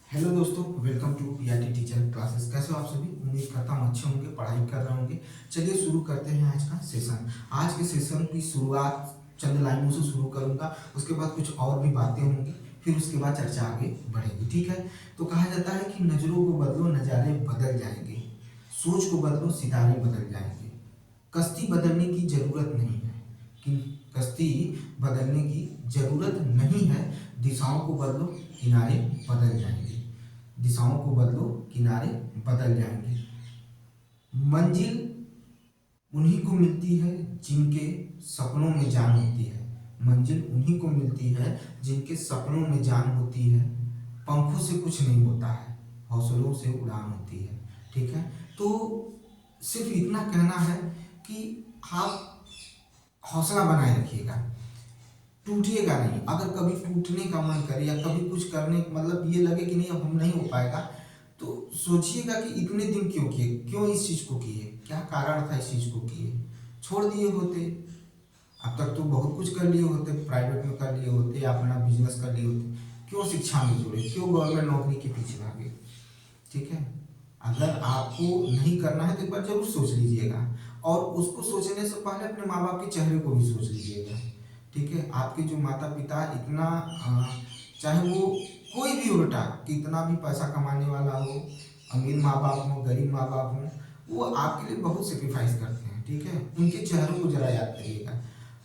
Hello दोस्तों, welcome to PRT teacher classes. कैसे हो आप सभी? उम्मीद करता हूँ अच्छे होंगे, पढ़ाई कर रहे होंगे। चलिए शुरू करते हैं आज का सेशन। आज के सेशन की शुरुआत चंद लाइनों से शुरू करूंगा, उसके बाद कुछ और भी बातें होंगी, फिर उसके बाद चर्चा आगे बढ़ेगी। ठीक है? तो कहा जाता है कि नजरों को बदलो, नज़ारे बदल जाएंगे। सोच को बदलो, सितारे बदल जाएंगे। कश्ती बदलने की जरूरत नहीं है कि कश्ती बदलने की जरूरत नहीं है। दिशाओं को बदलो, किनारे बदल जाएंगे। दिशाओं को बदलो, किनारे बदल जाएंगे। मंजिल उन्हीं को मिलती है जिनके सपनों में जान होती है। मंजिल उन्हीं को मिलती है जिनके सपनों में जान होती है। पंखों से कुछ नहीं होता है, हौसलों से उड़ान होती है। ठीक है? तो सिर्फ इतना कहना है कि आप हौसला बनाए रखिएगा, टूटिएगा नहीं। अगर कभी टूटने का मन करे या कभी कुछ करने मतलब ये लगे कि नहीं अब हम नहीं हो पाएगा, तो सोचिएगा कि इतने दिन क्यों किए, क्यों इस चीज़ को किए, क्या कारण था इस चीज़ को किए। छोड़ दिए होते, अब तक तो बहुत कुछ कर लिए होते, प्राइवेट में कर लिए होते या अपना बिजनेस कर लिए होते। क्यों शिक्षा में जुड़े, क्यों गवर्नमेंट नौकरी के पीछे भागे? ठीक है? अगर आपको नहीं करना है तो एक बार जरूर सोच लीजिएगा, और उसको सोचने से पहले अपने माँ बाप के चेहरे को भी सोच लीजिएगा। ठीक है? आपके जो माता पिता इतना चाहे वो कोई भी हो बेटा, कितना भी पैसा कमाने वाला हो, अमीर माँ बाप हो, गरीब माँ बाप हो, वो आपके लिए बहुत सेक्रीफाइस करते हैं। ठीक है? उनके चेहरों को जरा याद करिएगा।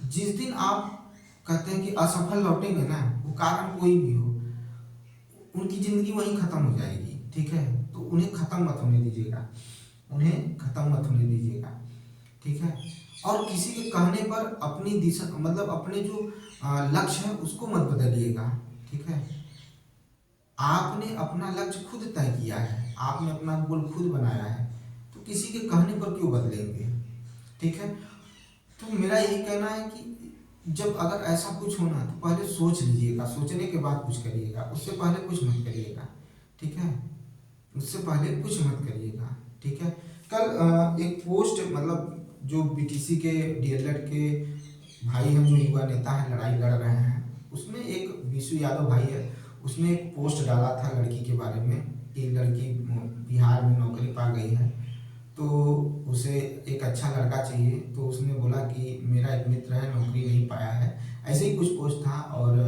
जिस दिन आप कहते हैं कि असफल लौटेंगे ना, वो कारण कोई भी हो, उनकी जिंदगी वहीं खत्म हो जाएगी। ठीक है? तो उन्हें खत्म मत होने दीजिएगा, उन्हें खत्म मत होने दीजिएगा। ठीक है? और किसी के कहने पर अपनी दिशा मतलब अपने जो लक्ष्य है उसको मत बदलिएगा। ठीक है? आपने अपना लक्ष्य खुद तय किया है, आपने अपना गोल खुद बनाया है, तो किसी के कहने पर क्यों बदलेंगे? ठीक है? तो मेरा यही कहना है कि जब अगर ऐसा कुछ होना तो पहले सोच लीजिएगा, सोचने के बाद कुछ करिएगा, उससे पहले कुछ मत करिएगा। ठीक है? उससे पहले कुछ मत करिएगा। ठीक है? कल एक पोस्ट मतलब जो बीटीसी के डीएलएड के भाई हैं, जो युवा नेता हैं, लड़ाई लड़ रहे हैं, उसमें एक विशु यादव भाई है, उसने एक पोस्ट डाला था लड़की के बारे में कि लड़की बिहार में नौकरी पा गई है, तो उसे एक अच्छा लड़का चाहिए। तो उसने बोला कि मेरा एक मित्र है, नौकरी नहीं पाया है, ऐसे ही कुछ पोस्ट था, और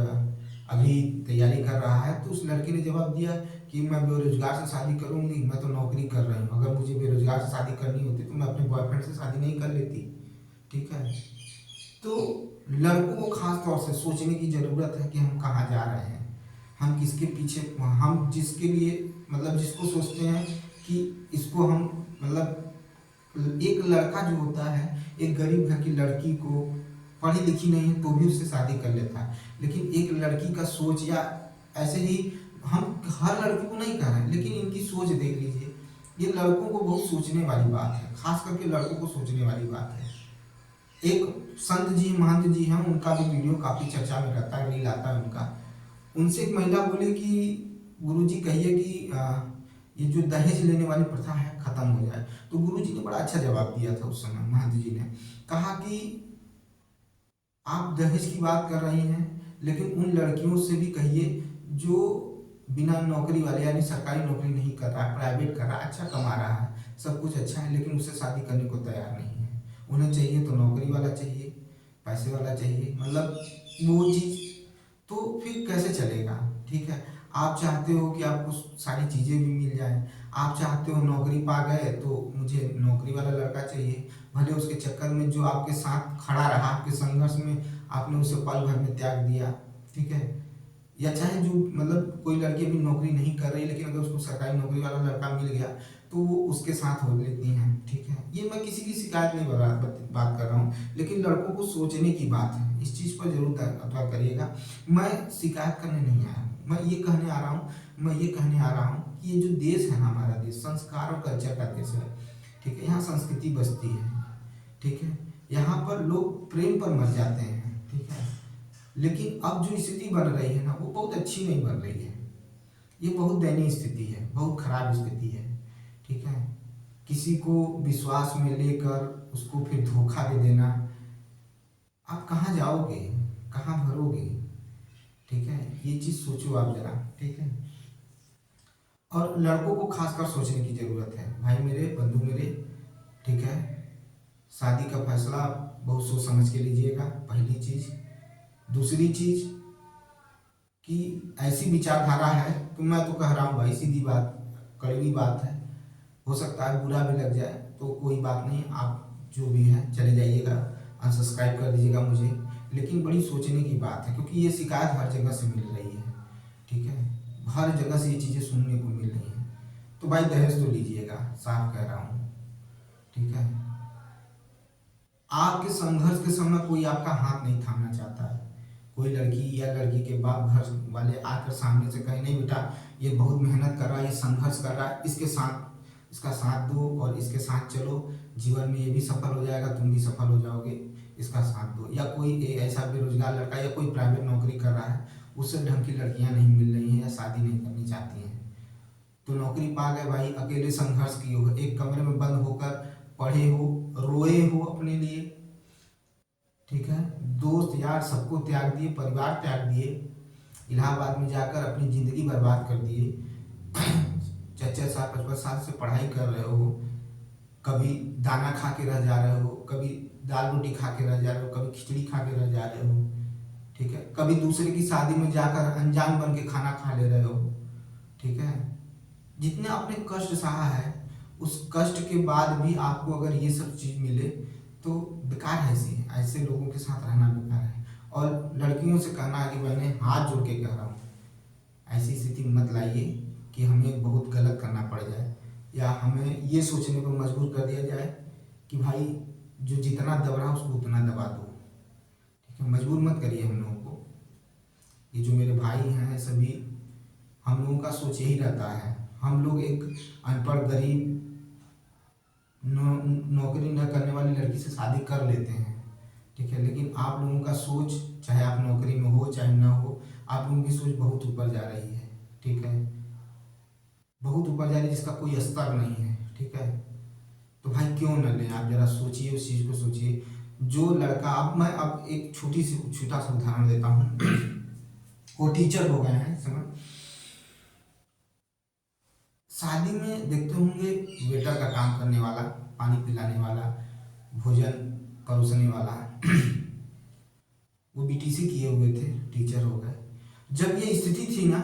अभी तैयारी कर रहा है। तो उस लड़की ने जवाब दिया कि मैं बेरोजगार से शादी करूंगी, मैं तो नौकरी कर रही हूँ, अगर मुझे बेरोजगार से शादी करनी होती तो मैं अपने बॉयफ्रेंड से शादी नहीं कर लेती। ठीक है? तो लड़कों को खास तौर से सोचने की ज़रूरत है कि हम कहाँ जा रहे हैं, हम किसके पीछे, हम जिसके लिए मतलब जिसको सोचते हैं कि इसको हम मतलब, एक लड़का जो होता है एक गरीब घर की लड़की को, पढ़ी लिखी नहीं है तो भी उससे शादी कर लेता है, लेकिन एक लड़की का सोच, या ऐसे ही हम हर लड़की को नहीं कह रहे हैं, लेकिन इनकी सोच देख लीजिए। ये लड़कों को बहुत सोचने वाली बात है, खास करके लड़कों को सोचने वाली बात है। एक संत जी, महंत जी हैं, उनका भी वीडियो काफ़ी चर्चा में रहता है, रील आता है उनका। उनसे एक महिला बोली कि गुरुजी कहिए कि ये जो दहेज लेने वाली प्रथा है खत्म हो जाए। तो गुरुजी ने बड़ा अच्छा जवाब दिया था उस समय, महंत जी ने कहा कि आप दहेज की बात कर रही हैं, लेकिन उन लड़कियों से भी कहिए जो बिना नौकरी वाले, यानी सरकारी नौकरी नहीं कर रहा है, प्राइवेट कर रहा है, अच्छा कमा रहा है, सब कुछ अच्छा है, लेकिन उससे शादी करने को तैयार नहीं है। उन्हें चाहिए तो नौकरी वाला चाहिए, पैसे वाला चाहिए, मतलब वो चीज़, तो फिर कैसे चलेगा? ठीक है? आप चाहते हो कि आपको सारी चीज़ें भी मिल जाएं, आप चाहते हो नौकरी पा गए तो मुझे नौकरी वाला लड़का चाहिए, भले उसके चक्कर में जो आपके साथ खड़ा रहा, आपके संघर्ष में आपने उसे पल भर में त्याग दिया। ठीक है? या चाहे जो मतलब कोई लड़की अभी नौकरी नहीं कर रही, लेकिन अगर उसको सरकारी नौकरी वाला लड़का मिल गया तो वो उसके साथ हो लेती हैं। ठीक है? ये मैं किसी की शिकायत नहीं बात कर रहा हूँ, लेकिन लड़कों को सोचने की बात है, इस चीज़ पर जरूर अथवा करिएगा। मैं शिकायत करने नहीं आया हूँ, मैं ये कहने आ रहा हूँ, कि ये जो देश है ना, हमारा देश संस्कार और कल्चर का देश है। ठीक है? यहाँ संस्कृति बसती है। ठीक है? यहाँ पर लोग प्रेम पर मर जाते हैं। ठीक है? लेकिन अब जो स्थिति बन रही है ना, वो बहुत अच्छी नहीं बन रही है। ये बहुत दयनीय स्थिति है, बहुत खराब स्थिति है। ठीक है? किसी को विश्वास में लेकर उसको फिर धोखा दे देना, आप कहाँ जाओगे, कहाँ भरोगे? ठीक है? ये चीज़ सोचो आप जरा। ठीक है? और लड़कों को खासकर सोचने की ज़रूरत है। भाई मेरे, बंधु मेरे, ठीक है, शादी का फैसला बहुत सोच समझ के लीजिएगा, पहली चीज़। दूसरी चीज़ कि ऐसी विचारधारा है तो मैं तो कह रहा हूँ भाई, सीधी बात, कड़वी बात है, हो सकता है बुरा भी लग जाए तो कोई बात नहीं, आप जो भी है चले जाइएगा, अनसब्सक्राइब कर दीजिएगा मुझे। लेकिन बड़ी सोचने की बात है, क्योंकि ये शिकायत हर जगह से मिल रही है, ठीक है, हर जगह से ये चीज़ें सुनने को मिल रही हैं। तो भाई दहेज तो लीजिएगा, साफ कह रहा हूँ, ठीक है। आपके संघर्ष के समय कोई आपका हाथ नहीं थामना चाहता है। कोई लड़की या लड़की के बाप घर वाले आकर सामने से कहे, नहीं बेटा ये बहुत मेहनत कर रहा है, ये संघर्ष कर रहा है, इसका साथ दो और इसके साथ चलो, जीवन में ये भी सफल हो जाएगा, तुम भी सफल हो जाओगे, इसका साथ दो। या कोई ऐसा बेरोजगार लड़का या कोई प्राइवेट नौकरी कर रहा है, उससे ढंग की लड़कियां नहीं मिल रही हैं या शादी नहीं करनी चाहती हैं, तो नौकरी पा गए भाई, अकेले संघर्ष किए हो, एक कमरे में बंद होकर पढ़े हो, रोए हो अपने लिए, ठीक है, दोस्त यार सबको त्याग दिए, परिवार त्याग दिए, इलाहाबाद में जाकर अपनी ज़िंदगी बर्बाद कर दिए। 4-4 साल 55 साल से पढ़ाई कर रहे हो, कभी दाना खा के रह जा रहे हो, कभी दाल रोटी खा के रह जा रहे हो, कभी खिचड़ी खा के रह जा रहे हो, ठीक है, कभी दूसरे की शादी में जाकर अनजान बन के खाना खा ले रहे हो, ठीक है। जितने आपने कष्ट सहा है, उस कष्ट के बाद भी आपको अगर ये सब चीज़ मिले तो बेकार है, ऐसे लोगों के साथ रहना बेकार है। और लड़कियों से कहना है कि मैंने हाथ जोड़ के कह रहा हूँ, ऐसी स्थिति मत लाइए कि हमें बहुत गलत करना पड़ जाए या हमें ये सोचने पर मजबूर कर दिया जाए कि भाई जो जितना दब रहा उसको उतना दबा दो, ठीक है। मजबूर मत करिए हम लोगों को। ये जो मेरे भाई हैं सभी, हम लोगों का सोच यही रहता है, हम लोग एक अनपढ़ गरीब नौकरी न करने वाली लड़की से शादी कर लेते हैं, ठीक है, लेकिन आप लोगों का सोच, चाहे आप नौकरी में हो चाहे ना हो, आप लोगों की सोच बहुत ऊपर जा रही है, ठीक है, बहुत ऊपर जा रही है, जिसका कोई स्तर नहीं है, ठीक है। तो भाई क्यों न लें, आप जरा सोचिए, उस चीज़ को सोचिए। जो लड़का, अब एक छोटा सा उदाहरण देता हूँ। वो टीचर हो गए हैं, समझ, शादी में देखते होंगे वेटर का काम करने वाला, पानी पिलाने वाला, भोजन परोसने वाला, वो बीटीसी किए हुए थे, टीचर हो गए। जब ये स्थिति थी ना,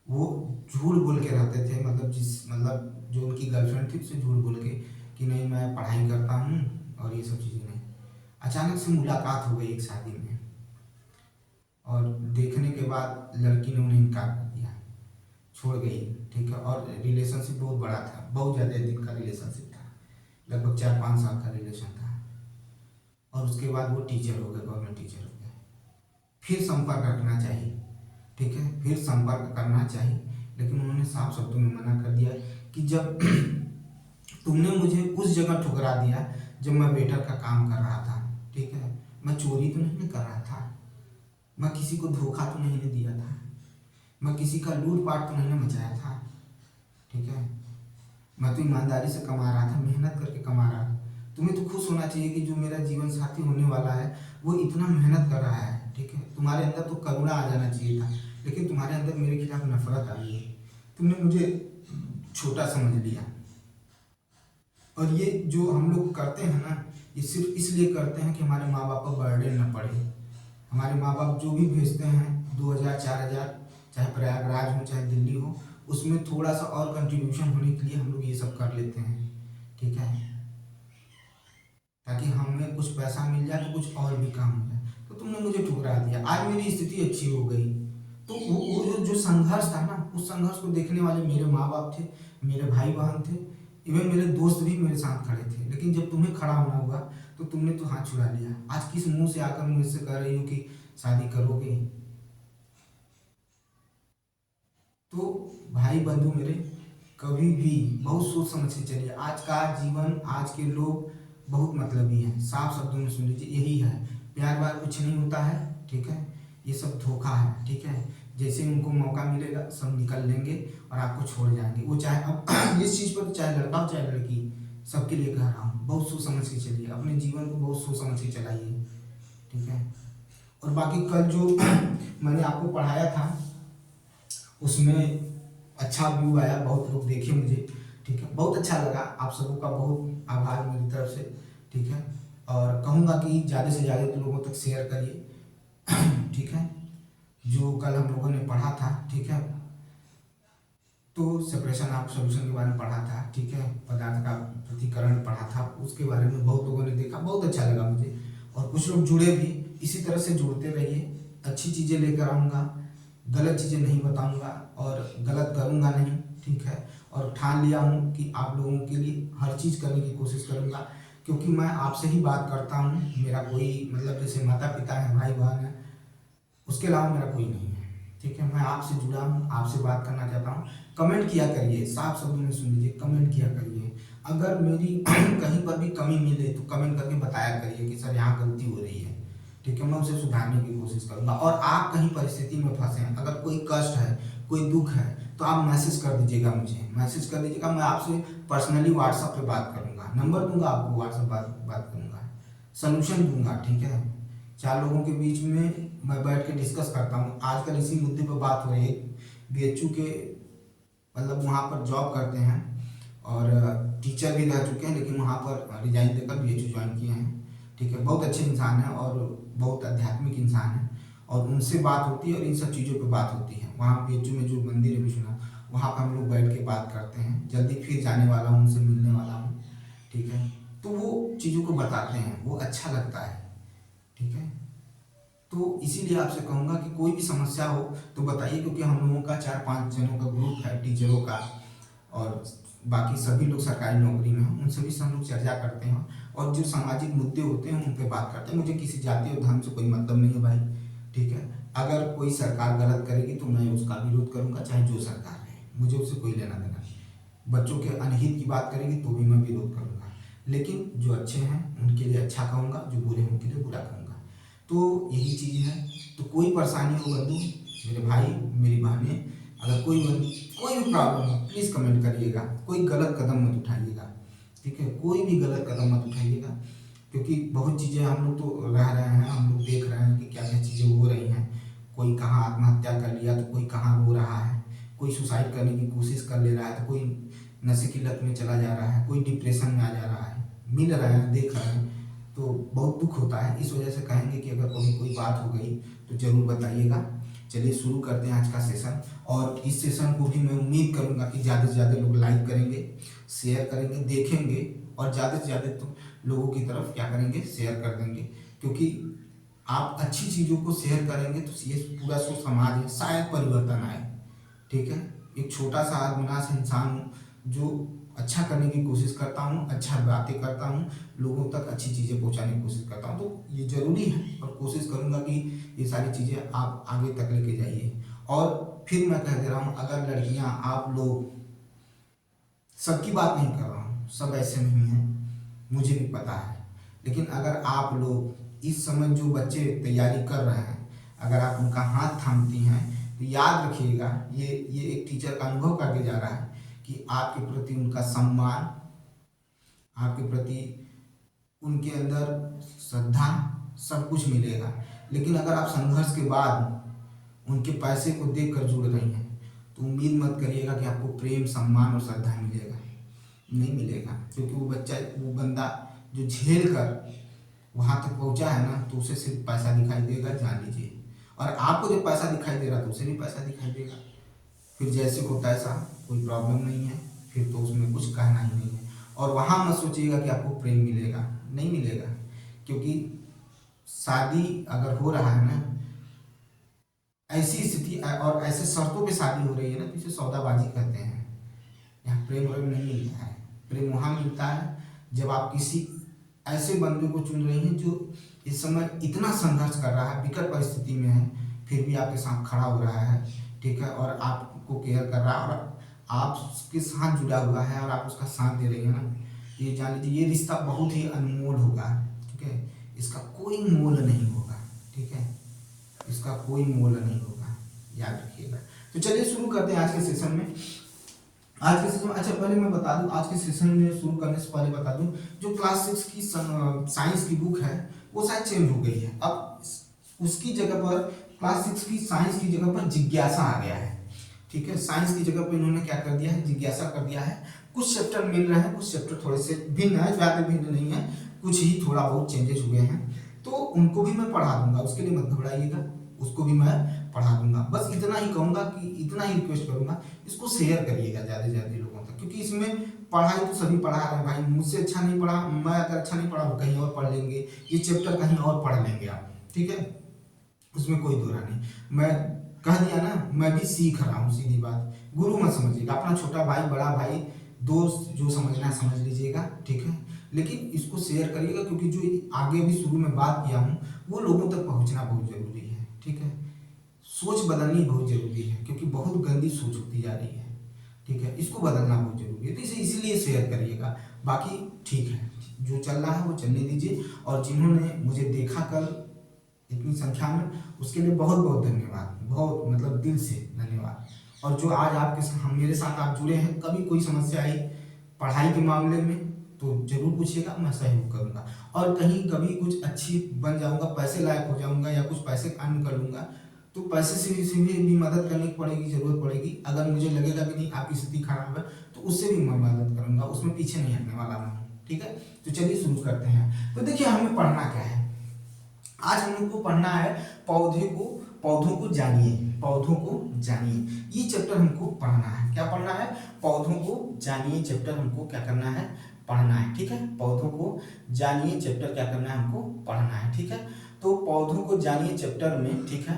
वो झूठ बोल के रहते थे, मतलब जो उनकी गर्लफ्रेंड थी उससे झूठ बोल के कि नहीं मैं पढ़ाई करता हूँ और ये सब चीज़ें नहीं। अचानक से मुलाकात हो गई एक शादी में, और देखने के बाद लड़की ने उन्हें इनकार कर दिया, छोड़ गई, ठीक है। और रिलेशनशिप बहुत बड़ा था, बहुत ज़्यादा दिन का रिलेशनशिप था, लगभग 4-5 साल का रिलेशन था। और उसके बाद वो टीचर हो गए, गवर्नमेंट टीचर हो गए। फिर संपर्क रखना चाहिए, ठीक है, फिर संपर्क करना चाहिए, लेकिन उन्होंने साफ शब्दों में मना कर दिया कि जब तुमने मुझे उस जगह ठुकरा दिया जब मैं वेटर का काम कर रहा था, ठीक है, मैं चोरी तो नहीं कर रहा था, मैं किसी को धोखा तो नहीं दिया था, मैं किसी का लूटपाट तो नहीं मचाया था, ठीक है, मैं तो ईमानदारी से कमा रहा था, मेहनत करके कमा रहा था। तुम्हें तो खुश होना चाहिए कि जो मेरा जीवन साथी होने वाला है वो इतना मेहनत कर रहा है, ठीक है। तुम्हारे अंदर तो करुणा आ जाना चाहिए था, लेकिन तुम्हारे अंदर मेरे खिलाफ नफरत आ गई है, तुमने मुझे छोटा समझ लिया। और ये जो हम लोग करते हैं ना, ये सिर्फ इसलिए करते हैं कि हमारे माँ बाप पर बर्डन न पड़े। हमारे माँ बाप जो भी भेजते हैं 2000-4000, चाहे प्रयागराज हो चाहे दिल्ली हो, उसमें थोड़ा सा और कंट्रीब्यूशन होने के लिए हम लोग ये सब कर लेते हैं, ठीक है, ताकि हमें कुछ पैसा मिल जाए तो कुछ और भी काम हो जाए। तो तुमने मुझे ठुकरा दिया, आज मेरी स्थिति अच्छी हो गई, तो वो जो संघर्ष था ना, उस संघर्ष को देखने वाले मेरे माँ बाप थे, मेरे भाई बहन थे, इवन मेरे दोस्त भी मेरे साथ खड़े थे। लेकिन जब तुम्हें खड़ा होना हुआ तो तुमने तो हाथ छुड़ा लिया। आज किस मुंह से आकर मुझसे कह रही हो कि शादी करोगे? तो भाई बंधु मेरे, कभी भी बहुत सोच समझ के चलिए। आज का जीवन, आज के लोग बहुत मतलबी हैं, साफ शब्दों में सुन लीजिए, यही है। प्यार व्यार कुछ नहीं होता है, ठीक है, ये सब धोखा है, ठीक है। जैसे उनको मौका मिलेगा सब निकल लेंगे और आपको छोड़ जाएंगे। वो चाहे अब इस चीज़ पर चाहे लड़का हो चाहे लड़की, सबके लिए कह रहा हूँ, बहुत सोच समझ के चलिए, अपने जीवन को बहुत सोच समझ के चलाइए, ठीक है। और बाकी कल जो मैंने आपको पढ़ाया था उसमें अच्छा व्यू आया, बहुत लोग देखे मुझे, ठीक है, बहुत अच्छा लगा। आप सबों का बहुत आभार मेरी तरफ से, ठीक है। और कहूँगा कि ज़्यादा से ज़्यादा लोगों तक शेयर करिए, ठीक है। जो कल हम लोगों ने पढ़ा था, ठीक है, तो सेपरेशन ऑफ सॉल्यूशन के बारे में पढ़ा था, ठीक है, पदार्थ का पृथक्करण पढ़ा था, उसके बारे में बहुत लोगों ने देखा, बहुत अच्छा लगा मुझे। और कुछ लोग जुड़े भी, इसी तरह से जुड़ते रहिए, अच्छी चीज़ें लेकर आऊँगा, गलत चीज़ें नहीं बताऊँगा और गलत करूँगा नहीं, ठीक है। और ठान लिया हूँ कि आप लोगों के लिए हर चीज़ करने की कोशिश करूँगा, क्योंकि मैं आपसे ही बात करता हूँ। मेरा कोई मतलब जैसे माता पिता है, भाई बहन है, उसके अलावा मेरा कोई नहीं है, ठीक है। मैं आपसे जुड़ा हूँ, आपसे बात करना चाहता हूँ। कमेंट किया करिए, साफ शब्दों में सुन लीजिए, कमेंट किया करिए। अगर मेरी कहीं पर भी कमी मिले तो कमेंट करके बताया करिए कि सर यहाँ गलती हो रही है, ठीक है, मैं उसे सुधारने की कोशिश करूँगा। और आप कहीं परिस्थिति में फंसे हैं, अगर कोई कष्ट है, कोई दुख है, तो आप मैसेज कर दीजिएगा, मुझे मैसेज कर दीजिएगा। मैं आपसे पर्सनली व्हाट्सएप पे बात करूँगा, नंबर दूंगा आपको, व्हाट्सएप बात करूँगा, सोल्यूशन दूंगा, ठीक है। चार लोगों के बीच में मैं बैठ के डिस्कस करता हूँ। आजकल इसी मुद्दे पर बात हो रही है। बीएचयू के मतलब वहाँ पर जॉब करते हैं और टीचर भी रह चुके हैं, लेकिन वहाँ पर रिजाइन देकर बीएचयू ज्वाइन किए हैं, ठीक है। बहुत अच्छे इंसान हैं और बहुत आध्यात्मिक इंसान हैं, और उनसे बात होती है और इन सब चीज़ों पे बात होती है। वहाँ बीएचयू में जो मंदिर है विश्वनाथ, वहाँ पर हम लोग बैठ के बात करते हैं। जल्दी फिर जाने वाला हूँ, उनसे मिलने वाला हूँ, ठीक है। तो वो चीज़ों को बताते हैं, वो अच्छा लगता है, ठीक है। तो इसीलिए आपसे कहूँगा कि कोई भी समस्या हो तो बताइए, क्योंकि हम लोगों का 4-5 जनों का ग्रुप है टीचरों का, और बाकी सभी लोग सरकारी नौकरी में हैं, उन सभी से हम लोग चर्चा करते हैं और जो सामाजिक मुद्दे होते हैं उन पे बात करते हैं। मुझे किसी जाति और धर्म से कोई मतलब नहीं है भाई, ठीक है। अगर कोई सरकार गलत करेगी तो मैं उसका विरोध करूँगा, चाहे जो सरकार रहे, मुझे उससे कोई लेना देना नहीं। बच्चों के अनहित की बात करेगी तो भी मैं विरोध करूँगा, लेकिन जो अच्छे हैं उनके लिए अच्छा कहूँगा, जो बुरे हैं उनके लिए बुरा कहूँगा। तो यही चीज़ है। तो कोई परेशानी हो बंधु, मेरे भाई, मेरी बहनें, अगर कोई भी प्रॉब्लम हो, प्लीज़ कमेंट करिएगा। कोई गलत कदम मत उठाइएगा, ठीक है, कोई भी गलत कदम मत उठाइएगा, क्योंकि बहुत चीज़ें हम लोग तो रह रहे हैं, हम लोग देख रहे हैं कि क्या क्या चीज़ें हो रही हैं। कोई कहाँ आत्महत्या कर लिया तो कोई कहाँ रो रहा है, कोई सुसाइड करने की कोशिश कर ले रहा है, तो कोई नशे की लत में चला जा रहा है, कोई डिप्रेशन में आ जा रहा है। मिल रहे हैं, देख रहे हैं, तो बहुत दुख होता है। इस वजह से कहेंगे कि अगर कोई बात हो गई तो ज़रूर बताइएगा। चलिए शुरू करते हैं आज का सेशन, और इस सेशन को भी मैं उम्मीद करूंगा कि ज़्यादा से ज़्यादा लोग लाइक करेंगे, शेयर करेंगे, देखेंगे, और ज़्यादा से ज़्यादा तो लोगों की तरफ क्या करेंगे, शेयर कर देंगे। क्योंकि आप अच्छी चीज़ों को शेयर करेंगे तो ये पूरा समाज है, शायद परिवर्तन आए, ठीक है। एक छोटा सा आदमना सा इंसान हूँ जो अच्छा करने की कोशिश करता हूँ, अच्छा बातें करता हूँ, लोगों तक अच्छी चीज़ें पहुँचाने की कोशिश करता हूँ। तो ये ज़रूरी है और कोशिश करूँगा कि ये सारी चीज़ें आप आगे तक लेके जाइए। और फिर मैं कह दे रहा हूँ, अगर लड़कियाँ, आप लोग, सबकी बात नहीं कर रहा हूँ, सब ऐसे नहीं हैं, मुझे भी पता है, लेकिन अगर आप लोग इस समय जो बच्चे तैयारी कर रहे हैं, अगर आप उनका हाथ थामती हैं तो याद रखिएगा, ये एक टीचर का अनुभव करके जा रहा है कि आपके प्रति उनका सम्मान, आपके प्रति उनके अंदर श्रद्धा, सब कुछ मिलेगा। लेकिन अगर आप संघर्ष के बाद उनके पैसे को देखकर जुड़ रही हैं तो उम्मीद मत करिएगा कि आपको प्रेम, सम्मान और श्रद्धा मिलेगा, नहीं मिलेगा। क्योंकि वो बच्चा, वो बंदा जो झेल कर वहाँ तक पहुँचा है ना, तो उसे सिर्फ पैसा दिखाई देगा, जान लीजिए। और आपको जब पैसा दिखाई दे रहा तो उसे भी पैसा दिखाई देगा। फिर जैसे को तैसा, कोई प्रॉब्लम नहीं है, फिर तो उसमें कुछ कहना ही नहीं है। और वहाँ मत सोचिएगा कि आपको प्रेम मिलेगा, नहीं मिलेगा। क्योंकि शादी अगर हो रहा है ना, ऐसी स्थिति और ऐसे शर्तों पे शादी हो रही है ना, तो इसे सौदाबाजी कहते हैं। यहाँ प्रेम व्रेम नहीं मिलता है। प्रेम वहाँ मिलता है जब आप किसी ऐसे बंदे को चुन रही हैं जो इस समय इतना संघर्ष कर रहा है, विकट परिस्थिति में है, फिर भी आपके साथ खड़ा हो रहा है, ठीक है, और आपको केयर कर रहा है, और आप उसके साथ जुड़ा हुआ है और आप उसका साथ दे रही है ना, ये जान लीजिए ये रिश्ता बहुत ही अनमोल होगा, ठीक है। इसका कोई मोल नहीं होगा, ठीक है, इसका कोई मोल नहीं होगा, याद रखिएगा। तो चलिए शुरू करते हैं आज के सेशन में। आज के सेशन में, अच्छा पहले मैं बता दूं, आज के सेशन में शुरू करने से पहले बता दूं, जो क्लास 6 की साइंस की बुक है वो शायद चेंज हो गई है। अब उसकी जगह पर क्लास 6 की साइंस की जगह पर जिज्ञासा आ गया है, ठीक है। साइंस की जगह पे इन्होंने क्या कर दिया है, जिज्ञासा कर दिया है। कुछ चैप्टर मिल रहे हैं, कुछ चैप्टर थोड़े से भिन्न है, ज़्यादा भिन्न नहीं है, कुछ ही थोड़ा बहुत चेंजेस हुए हैं, तो उनको भी मैं पढ़ा दूंगा, उसके लिए मत घबराइएगा, उसको भी मैं पढ़ा दूंगा। बस इतना ही कहूँगा कि इतना ही रिक्वेस्ट करूँगा, इसको शेयर करिएगा ज़्यादा से ज़्यादा लोगों तक, क्योंकि इसमें पढ़ाई तो सभी पढ़ा रहे हैं भाई। मुझसे अच्छा नहीं पढ़ा, मैं अगर अच्छा नहीं पढ़ा वो कहीं और पढ़ लेंगे, ये चैप्टर कहीं और पढ़ लेंगे आप, ठीक है, उसमें कोई दो राय नहीं। मैं कह दिया ना, मैं भी सीख रहा हूँ, सीधी बात। गुरु मत समझिएगा, अपना छोटा भाई, बड़ा भाई, दोस्त, जो समझना है समझ लीजिएगा, ठीक है। लेकिन इसको शेयर करिएगा, क्योंकि जो आगे भी शुरू में बात किया हूँ वो लोगों तक पहुँचना बहुत जरूरी है, ठीक है। सोच बदलनी बहुत जरूरी है, क्योंकि बहुत गंदी सोच होती जा रही है, ठीक है। इसको बदलना बहुत जरूरी है, तो इसे इसीलिए शेयर करिएगा। बाकी ठीक है, जो चल रहा है वो चलने दीजिए। और जिन्होंने मुझे देखा कल इतनी संख्या में, उसके लिए बहुत बहुत धन्यवाद, बहुत मतलब दिल से धन्यवाद। और जो आज आपके हम मेरे साथ आप जुड़े हैं, कभी कोई समस्या आई पढ़ाई के मामले में तो जरूर पूछिएगा, मैं सहयोग करूंगा। और कहीं कभी कुछ अच्छी बन जाऊंगा, पैसे लायक हो जाऊंगा, या कुछ पैसे अर्न कर लूंगा, तो पैसे से भी मदद करने की पड़ेगी, जरूरत पड़ेगी। अगर मुझे लगेगा कि नहीं आपकी स्थिति खराब है, तो उससे भी मैं मदद करूंगा, उसमें पीछे नहीं हटने वाला मैं, ठीक है। तो चलिए शुरू करते हैं। तो देखिए हमें पढ़ना क्या है आज, हम लोग को पढ़ना है पौधों को जानिए, पौधों को जानिए, ये चैप्टर हमको पढ़ना है। क्या पढ़ना है? पौधों को जानिए चैप्टर हमको क्या करना है, पढ़ना है, ठीक है। पौधों को जानिए चैप्टर क्या करना है, हमको पढ़ना है, ठीक है। तो पौधों को जानिए चैप्टर में, ठीक है,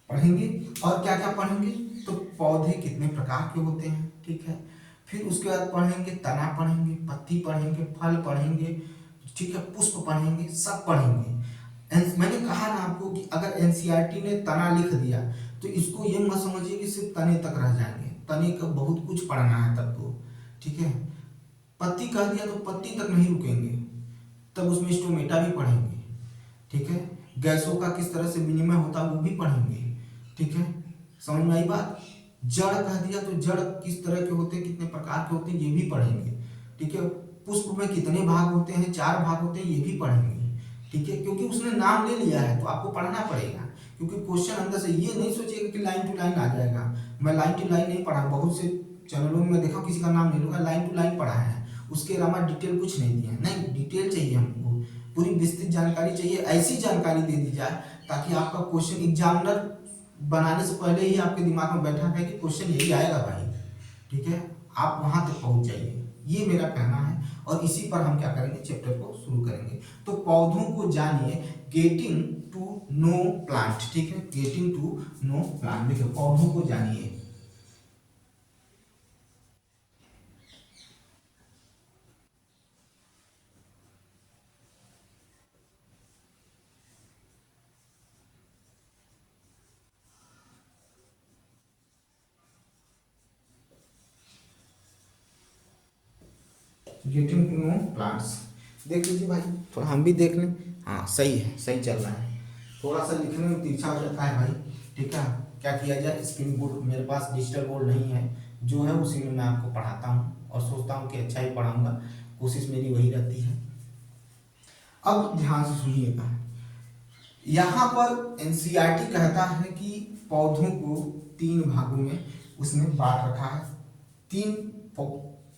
पढ़ेंगे। और क्या क्या पढ़ेंगे? तो पौधे कितने प्रकार के होते हैं, ठीक है। फिर उसके बाद पढ़ेंगे तना, पढ़ेंगे पत्ती, पढ़ेंगे फल, पढ़ेंगे, ठीक है, पुष्प पढ़ेंगे, सब पढ़ेंगे। मैंने कहा ना आपको कि अगर एनसीईआरटी ने तना लिख दिया तो इसको ये मत समझिए कि सिर्फ तने तक रह जाएंगे, तने का बहुत कुछ पढ़ना है तब तो, ठीक है। पत्ती कह दिया तो पत्ती तक नहीं रुकेंगे, तब उसमें स्टोमेटा भी पढ़ेंगे, ठीक है। गैसों का किस तरह से विनिमय होता है वो भी पढ़ेंगे, ठीक है। समझ में आई बात? जड़ कह दिया तो जड़ किस तरह के होते हैं, कितने प्रकार के होते हैं, ये भी पढ़ेंगे, ठीक है। पुष्प में कितने भाग होते हैं, 4 भाग होते हैं, ये भी पढ़ेंगे, ठीक है। क्योंकि उसने नाम ले लिया है तो आपको पढ़ना पड़ेगा, क्योंकि क्वेश्चन अंदर से ये नहीं सोचिएगा कि लाइन टू लाइन आ जाएगा। मैं लाइन टू लाइन नहीं पढ़ा, बहुत से चैनलों में देखा किसी का नाम ले लूंगा, लाइन टू लाइन पढ़ा है, उसके अलावा डिटेल कुछ नहीं दिया है। नहीं, डिटेल चाहिए हमको, पूरी विस्तृत जानकारी चाहिए, ऐसी जानकारी दे दी जाए ताकि आपका क्वेश्चन एग्जामिनर बनाने से पहले ही आपके दिमाग में बैठा है कि क्वेश्चन यही आएगा भाई, ठीक है। आप वहां तक पहुंच जाइए, ये मेरा कहना है। और इसी पर हम क्या करेंगे, चैप्टर को शुरू करेंगे। तो पौधों को जानिए, गेटिंग टू नो प्लांट, ठीक है, गेटिंग टू नो प्लांट। देखिए पौधों को जानिए, गेटिंग टू नो प्लांट्स। देख लीजिए भाई, थोड़ा हम भी देख लें। हाँ सही है, सही चल रहा है। थोड़ा सा लिखने में तिरछा हो जाता है भाई, ठीक है। क्या किया जाए, स्क्रीन बोर्ड मेरे पास डिजिटल बोर्ड नहीं है, जो है उसी में मैं आपको पढ़ाता हूँ और सोचता हूँ कि अच्छा ही पढ़ाऊँगा, कोशिश मेरी वही रहती है। अब ध्यान से सुनिएगा, यहाँ पर एनसीईआरटी कहता है कि पौधों को 3 भागों में उसने बांट रखा है, 3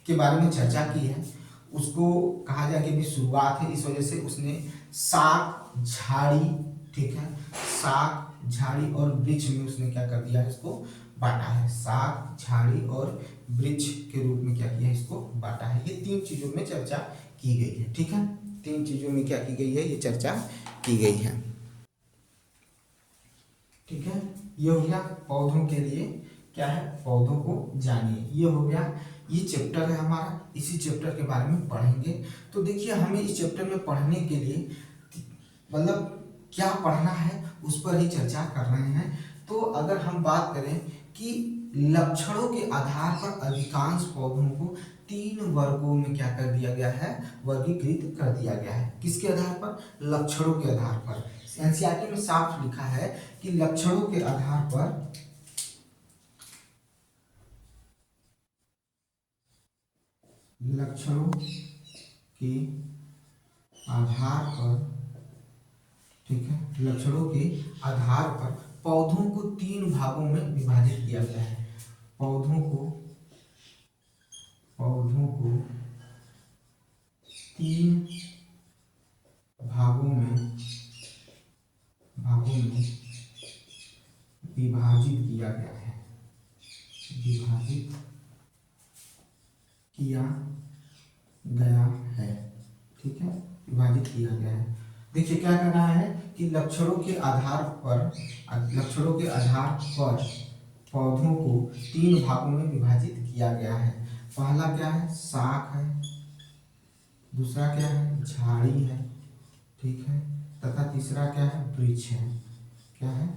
के बारे में चर्चा की है। उसको कहा जाए कि अभी शुरुआत है, इस वजह से उसने शाक, झाड़ी, ठीक है, शाक, झाड़ी और वृक्ष में उसने क्या कर दिया है, इसको बांटा है। शाक, झाड़ी और वृक्ष के रूप में क्या किया है, इसको बांटा है। ये 3 चीजों में चर्चा की गई है, ठीक है। 3 चीजों में क्या की गई है, ये चर्चा की गई है, ठीक है। ये हो गया पौधों के लिए क्या है, पौधों को जानिए, ये हो गया। ये चैप्टर है हमारा, इसी चैप्टर के बारे में पढ़ेंगे। तो देखिए हमें इस चैप्टर में पढ़ने के लिए मतलब क्या पढ़ना है उस पर ही चर्चा कर रहे हैं। तो अगर हम बात करें कि लक्षणों के आधार पर अधिकांश पौधों को 3 वर्गों में क्या कर दिया गया है, वर्गीकृत कर दिया गया है। किसके आधार पर? लक्षणों के आधार पर। एनसीईआरटी में साफ लिखा है कि लक्षणों के आधार पर, लक्षणों के आधार पर, ठीक है, लक्षणों के आधार पर पौधों को 3 भागों में विभाजित किया गया है। पौधों को 3 भागों में विभाजित किया गया है। ठीक है, विभाजित किया गया है। देखिए क्या कर रहा है कि लक्षणों के आधार पर पौधों को 3 भागों में विभाजित किया गया है। पहला क्या है, शाख है, दूसरा क्या है, झाड़ी है, ठीक है, तथा तीसरा क्या है, वृक्ष है। क्या है,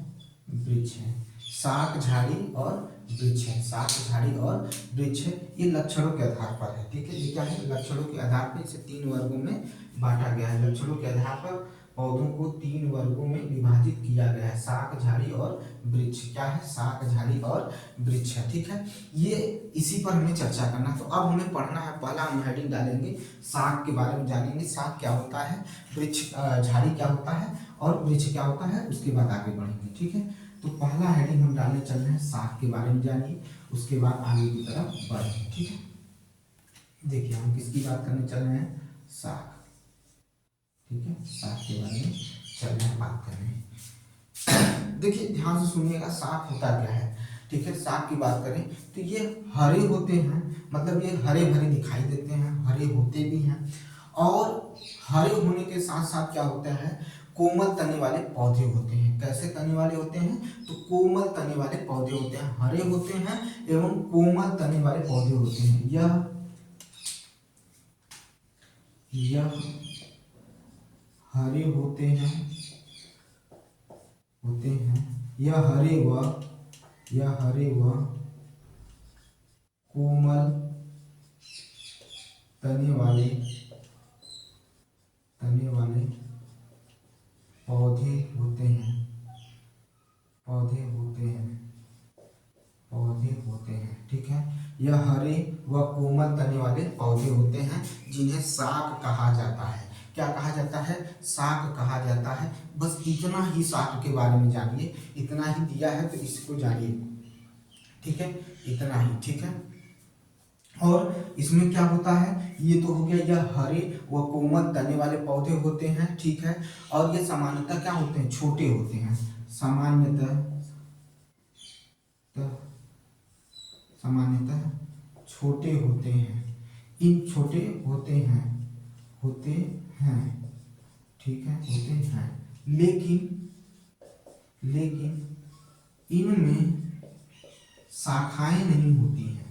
वृक्ष है। शाख, झाड़ी और वृक्ष है। शाख, झाड़ी और वृक्ष है। ये लक्षणों के आधार पर है, ठीक है। ये क्या है, लक्षणों के आधार पर इसे 3 वर्गों में बांटा गया है। लक्षणों के आधार पर पौधों को 3 वर्गों में विभाजित किया गया है। शाख, झाड़ी और वृक्ष। क्या है, शाख, झाड़ी और वृक्ष है, ठीक है। ये इसी पर हमें चर्चा करना। तो अब हमें पढ़ना है, पहला हम हेडिंग डालेंगे, शाख के बारे में जानेंगे। शाख क्या होता है, वृक्ष, झाड़ी क्या होता है और वृक्ष क्या होता है, उसके बाद आगे बढ़ेंगे, ठीक है। तो पहला हेडिंग हम डालने चल रहे हैं, शाख के बारे में जानिए, उसके बाद आगे की तरफ बढ़ेंगे, ठीक है। देखिए हम किसकी बात करने चल रहे हैं, शाख, ठीक है। शाख के बारे में चल रहे हैं बात करने। देखिए ध्यान से सुनिएगा, शाख होता क्या है, ठीक है। शाख की बात करें तो ये हरे होते हैं, मतलब ये हरे भरे दिखाई देते हैं, हरे होते भी हैं। और हरे होने के साथ साथ क्या होता है, कोमल तने वाले पौधे होते हैं। कैसे तने वाले होते हैं, तो कोमल तने वाले पौधे होते हैं, हरे होते हैं एवं कोमल तने वाले पौधे होते हैं। यह हरे होते हैं, यह हरे व कोमल तने वाले पौधे होते हैं, ठीक है। यह हरे व कोमल तने वाले पौधे होते हैं जिन्हें शाख कहा जाता है। क्या कहा जाता है, शाख कहा जाता है। बस इतना ही शाख के बारे में जानिए, इतना ही दिया है तो इसको जानिए, ठीक है, इतना ही, ठीक है। और इसमें क्या होता है, ये तो हो गया, यह हरे व कोमल तने वाले पौधे होते हैं, ठीक है। और ये सामान्यतः क्या होते हैं, छोटे होते हैं, सामान्यतः छोटे होते हैं। इन छोटे होते हैं, ठीक है, होते हैं, लेकिन इनमें शाखाएं नहीं होती हैं,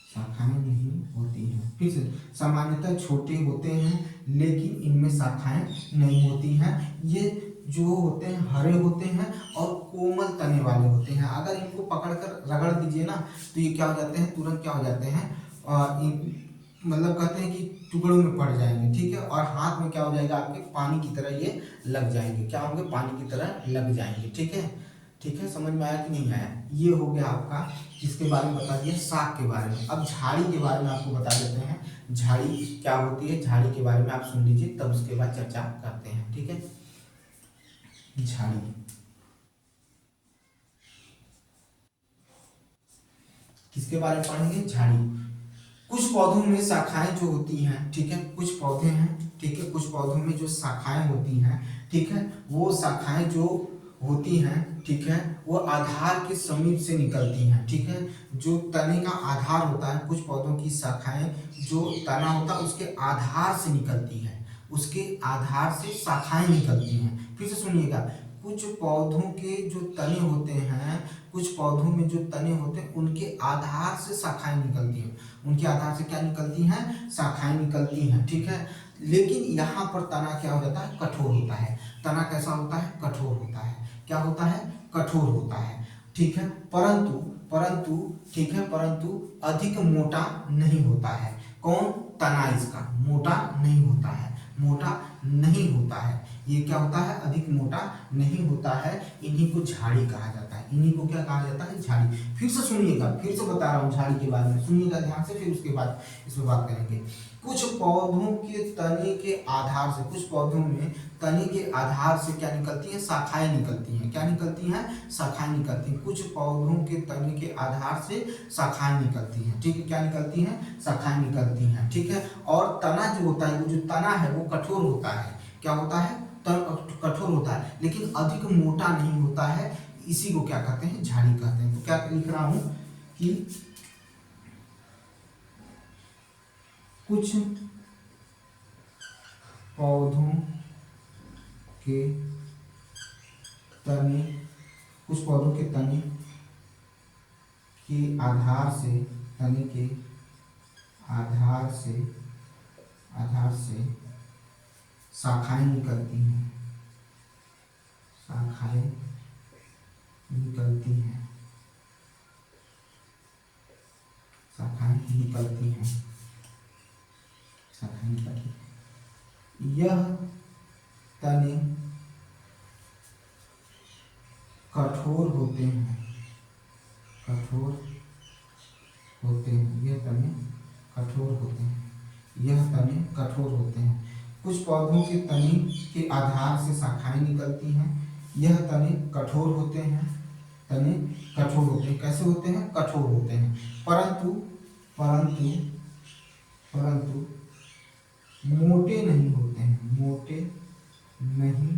शाखाएं नहीं होती हैं। फिर से, सामान्यतः छोटे होते हैं लेकिन इनमें शाखाएं नहीं होती हैं। ये जो होते हैं हरे होते हैं और कोमल तने वाले होते हैं। अगर इनको पकड़कर रगड़ दीजिए ना तो ये क्या हो जाते हैं, तुरंत क्या हो जाते हैं, मतलब कहते हैं कि टुकड़ों में पड़ जाएंगे, ठीक है। और हाथ में क्या हो जाएगा, आपके पानी की तरह ये लग जाएंगे। क्या होंगे, पानी की तरह लग जाएंगे, ठीक है, ठीक है। समझ में आया कि नहीं आया। ये हो गया आपका, किसके बारे में बता दिया, शाख के बारे में। अब झाड़ी के बारे में आपको बता देते हैं, झाड़ी क्या होती है। झाड़ी के बारे में आप सुन लीजिए, तब उसके बाद चर्चा करते हैं, ठीक है। झाड़ी, किसके बारे में पढ़ेंगे, झाड़ी। कुछ पौधों में शाखाएं जो होती हैं, ठीक है, कुछ पौधे हैं, ठीक है, कुछ पौधों में जो शाखाएं होती हैं, ठीक है, वो शाखाएं जो होती हैं, ठीक है, वो आधार के समीप से निकलती हैं, ठीक है। जो तने का आधार होता है, कुछ पौधों की शाखाएं, जो तना होता है उसके आधार से निकलती है, उसके आधार से शाखाएं निकलती हैं। फिर से सुनिएगा, कुछ पौधों के जो तने होते हैं, कुछ पौधों में जो तने होते हैं उनके आधार से शाखाएं निकलती हैं। उनके आधार से क्या निकलती हैं, शाखाएं निकलती हैं, ठीक है। लेकिन यहाँ पर तना क्या हो जाता है, कठोर होता है। तना कैसा होता है, कठोर होता है। क्या होता है, कठोर होता है, ठीक है। परंतु ठीक है, परंतु अधिक मोटा नहीं होता है। कौन, तना इसका मोटा नहीं होता है, ये क्या होता है, अधिक मोटा नहीं होता है। इन्हीं को झाड़ी कहा जाता है। इन्हीं को क्या कहा जाता है, झाड़ी। फिर से सुनिएगा, फिर से बता रहा हूँ झाड़ी के बारे में, सुनिएगा ध्यान से, फिर उसके बाद इसमें बात करेंगे। कुछ पौधों के तने के आधार से, कुछ पौधों में तने के आधार से क्या निकलती है, शाखाएं निकलती हैं। क्या निकलती हैं, शाखाएं निकलती हैं। कुछ पौधों के तने के आधार से शाखाएं निकलती हैं, ठीक है। क्या निकलती हैं, शाखाएं निकलती हैं, ठीक है। और तना जो होता है, वो जो तना है वो कठोर होता है। क्या होता है, कठोर होता है, लेकिन अधिक मोटा नहीं होता है। इसी को क्या कहते हैं, झाड़ी कहते हैं। तो क्या लिख रहा हूं कि कुछ पौधों के तने, कुछ पौधों के तने के आधार से, तने के आधार से शाखाएं निकलती हैं, शाखाएं निकलती हैं, शाखाएं निकलती हैं, शाखाएं निकलती हैं। यह तने कठोर होते हैं, कठोर होते हैं, यह तने कठोर होते हैं, यह तने कठोर होते हैं। कुछ पौधों के तने के आधार से शाखाएं निकलती हैं, यह तने कठोर होते हैं, तने कठोर होते हैं। कैसे होते हैं, कठोर होते हैं। परंतु परंतु परंतु मोटे नहीं होते हैं, मोटे नहीं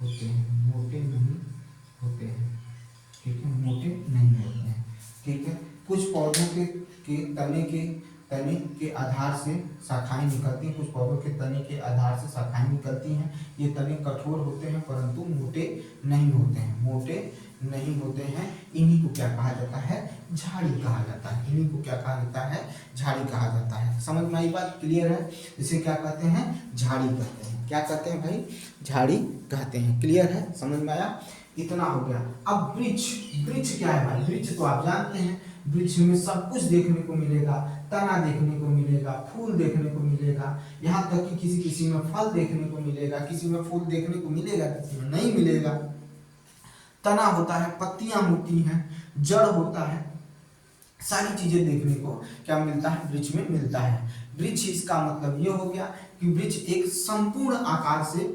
होते हैं, मोटे नहीं होते हैं, ठीक है, मोटे नहीं होते हैं, ठीक है। कुछ पौधों के तने के आधार से शाखाएं निकलती हैं, कुछ पौधों के तने के आधार से शाखाएं निकलती हैं। ये तने कठोर होते हैं परंतु मोटे नहीं होते हैं, मोटे नहीं होते हैं। इन्हीं को क्या कहा जाता है, झाड़ी कहा जाता है। इन्हीं को क्या कहा जाता है, झाड़ी कहा जाता है। समझ में आई बात, क्लियर है। इसे क्या कहते हैं, झाड़ी कहते हैं। क्या कहते हैं भाई, झाड़ी कहते हैं। क्लियर है, समझ में आया, इतना हो गया। अब वृक्ष, वृक्ष क्या है भाई, वृक्ष तो आप जानते हैं, वृक्ष में सब कुछ देखने को मिलेगा, तना देखने को मिलेगा, फूल देखने को मिलेगा, यहाँ तक कि किसी किसी में फल देखने को मिलेगा, किसी में फूल देखने को मिलेगा, किसी में नहीं मिलेगा। तना होता है, पत्तियां होती हैं, जड़ होता है, सारी चीजें देखने को क्या मिलता है, वृक्ष में मिलता है। वृक्ष, इसका मतलब ये हो गया कि वृक्ष एक संपूर्ण आकार से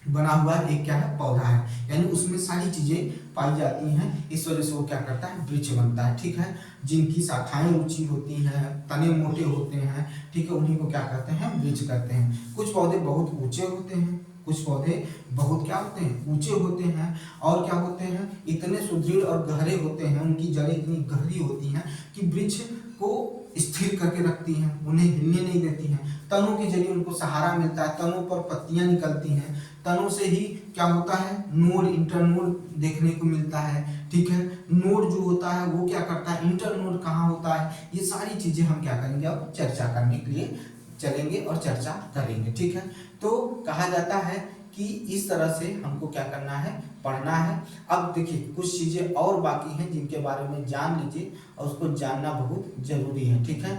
बना हुआ एक क्या है, पौधा है, यानी उसमें सारी चीजें पाई जाती हैं। इस वजह से वो क्या करता है, वृक्ष बनता है, ठीक है। जिनकी शाखाएं ऊंची होती हैं, तने मोटे होते हैं, ठीक है, उन्हीं को क्या कहते हैं, वृक्ष कहते हैं। कुछ पौधे बहुत ऊंचे होते हैं, कुछ पौधे बहुत क्या होते हैं, ऊंचे होते हैं, और क्या होते हैं, इतने सुदृढ़ और गहरे होते हैं, उनकी जड़ें इतनी गहरी होती हैं कि वृक्ष को स्थिर करके रखती हैं, उन्हें हिलने नहीं देती हैं। तनों के जरिए उनको सहारा मिलता है, तनों पर पत्तियां निकलती हैं, तनों से ही क्या होता है, नोड, इंटरनोड देखने को मिलता है, ठीक है। नोड जो होता है वो क्या करता है, इंटरनोड कहाँ होता है, ये सारी चीजें हम क्या करेंगे, अब चर्चा करने के लिए चलेंगे और चर्चा करेंगे, ठीक है। तो कहा जाता है कि इस तरह से हमको क्या करना है, पढ़ना है। अब देखिए कुछ चीजें और बाकी हैं जिनके बारे में जान लीजिए, और उसको जानना बहुत जरूरी है, ठीक है,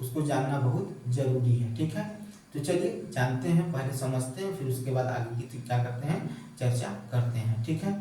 उसको जानना बहुत जरूरी है, ठीक है। तो चलिए जानते हैं, पहले समझते हैं, फिर उसके बाद आगे की क्या करते हैं, चर्चा करते हैं, ठीक है।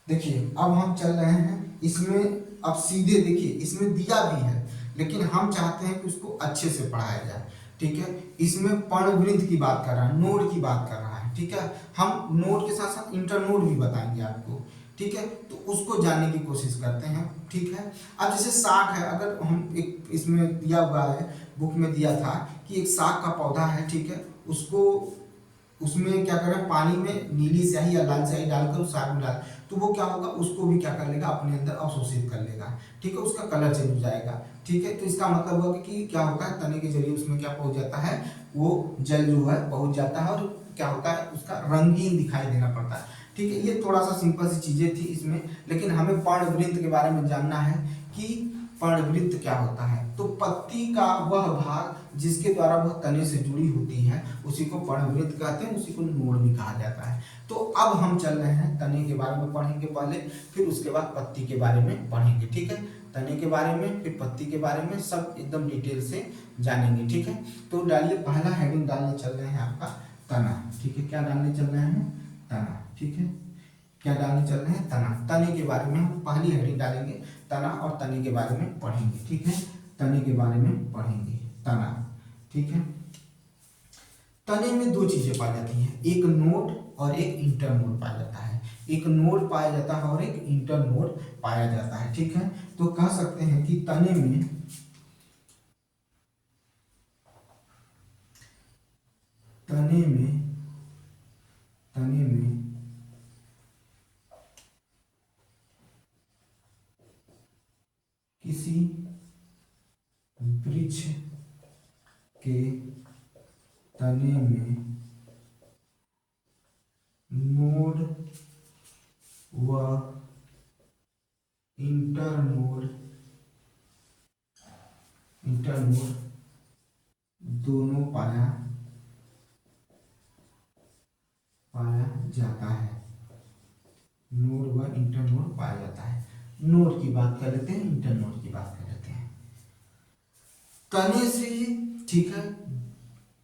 देखिए अब हम चल रहे हैं इसमें, अब सीधे देखिए इसमें दिया भी है, लेकिन हम चाहते हैं कि उसको अच्छे से पढ़ाया जाए, ठीक है। इसमें पर्णवृंत की बात कर रहा है, नोड की बात कर रहा है, ठीक है। हम नोड के साथ साथ इंटरनोड भी बताएंगे आपको, ठीक है। तो उसको जानने की कोशिश करते हैं, ठीक है। अब जैसे साग है, अगर हम एक इसमें दिया हुआ है, बुक में दिया था कि एक साग का पौधा है, ठीक है, उसको उसमें क्या करें, पानी में नीली स्याही या लाल स्याही डालकर उस साग में डाल, तो वो क्या होगा, उसको भी क्या कर लेगा, अपने अंदर अवशोषित कर लेगा, ठीक है, उसका कलर चेंज हो जाएगा, ठीक है। तो इसका मतलब होगा कि क्या होता है, तने के जरिए उसमें क्या पहुंच जाता है, वो जल जो है पहुंच जाता है, और क्या होता है, उसका रंगीन दिखाई देना पड़ता है, ठीक है। ये थोड़ा सा सिंपल सी चीजें थी इसमें, लेकिन हमें पर्णवृंत के बारे में जानना है कि पर्णवृंत क्या होता है। तो पत्ती का वह भाग जिसके द्वारा वह तने से जुड़ी होती है, उसी को पर्णवृंत कहते हैं, उसी को नोड भी कहा जाता है। तो अब हम चल रहे हैं, तने के बारे में पढ़ेंगे पहले, फिर उसके बाद पत्ती के बारे में पढ़ेंगे, ठीक है। तने के बारे में, फिर पत्ती के बारे में, सब एकदम डिटेल से जानेंगे, ठीक है। तो डालिए, पहला हेडिंग डालने चल रहे हैं आपका तना, ठीक है। क्या डालने चल रहे हैं, तना, ठीक है। क्या डालने चल रहे हैं? तना। तने के बारे में हम पहली हेडिंग डालेंगे, तना और तने के बारे में पढ़ेंगे, ठीक है। तने के बारे में पढ़ेंगे, तना, ठीक है। तने में दो चीजें पाई जाती हैं, एक नोड और एक इंटर नोड पाया जाता है। एक नोड पाया जाता है और एक इंटर नोड पाया जाता है, ठीक है। तो कह सकते हैं कि तने में किसी वृक्ष के तने में नोड व इंटरनोड दोनों पाया जाता है। नोड व इंटरनोड पाया जाता है। नोड की बात कर लेते हैं, इंटरनोड की बात कर लेते हैं। तने से, ठीक है,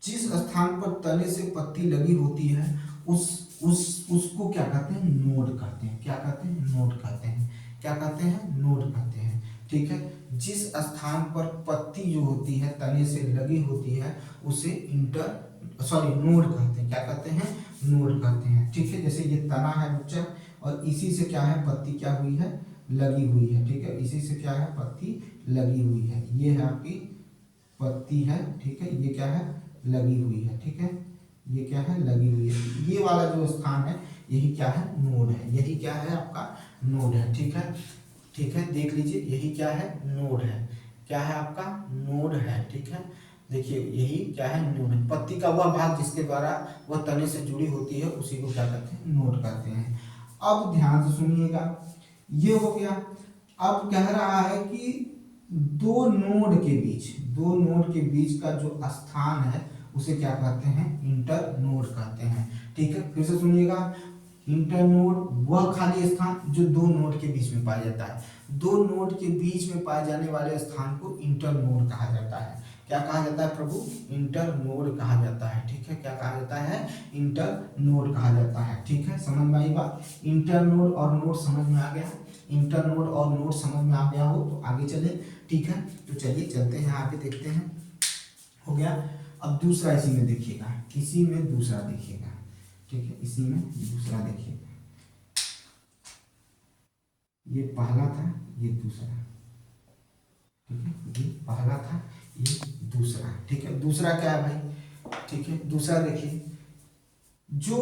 जिस स्थान पर तने से पत्ती लगी होती है उसको क्या कहते हैं? नोड कहते हैं। क्या कहते हैं? नोड कहते हैं। क्या कहते हैं? नोड कहते हैं, ठीक है। जिस स्थान पर पत्ती जो होती है तने से लगी होती है उसे नोड कहते हैं। क्या कहते हैं? नोड कहते हैं, ठीक है। जैसे ये तना है बच्चा, और इसी से क्या है? पत्ती क्या हुई है? लगी हुई है, ठीक है। इसी से क्या है? पत्ती लगी हुई है। ये है आपकी पत्ती है, ठीक है। ये क्या है? लगी हुई है, ठीक है। ये क्या है? लगी हुई है। ये वाला जो स्थान है यही क्या है? नोड है। यही क्या है? आपका नोड है, ठीक है। ठीक है, देख लीजिए, यही क्या है? नोड है। क्या है? आपका नोड है, ठीक है। देखिए, यही क्या है? नोड है। पत्ती का वह भाग जिसके द्वारा वह तने से जुड़ी होती है उसी को क्या कहते हैं? नोड कहते हैं। अब ध्यान से सुनिएगा, ये हो गया। अब कह रहा है कि दो नोड के बीच का जो स्थान है उसे क्या कहते हैं? इंटर नोड कहते हैं, ठीक है। फिर से सुनिएगा, इंटर नोड वह खाली स्थान जो दो नोड के बीच में पाया जाता है। दो नोड के बीच में पाए जाने वाले स्थान को इंटर नोड कहा जाता है। क्या कहा जाता है प्रभु? इंटर नोड कहा जाता है, ठीक है। क्या कहा जाता है? इंटर नोड कहा जाता है, ठीक है। समझ में आई बात? इंटर नोड और नोड समझ में आ गया? इंटर नोड और नोड समझ में आ गया हो तो आगे चले, ठीक है। तो चलिए चलते हैं आगे, देखते हैं। हो गया। अब दूसरा इसी में देखिएगा, इसी में दूसरा देखिएगा, ठीक है। इसी में दूसरा देखिएगा, ये पहला था, ये दूसरा, ठीक है। ये पहला था, ये दूसरा, ठीक है। दूसरा क्या है भाई? ठीक है, दूसरा देखिए, जो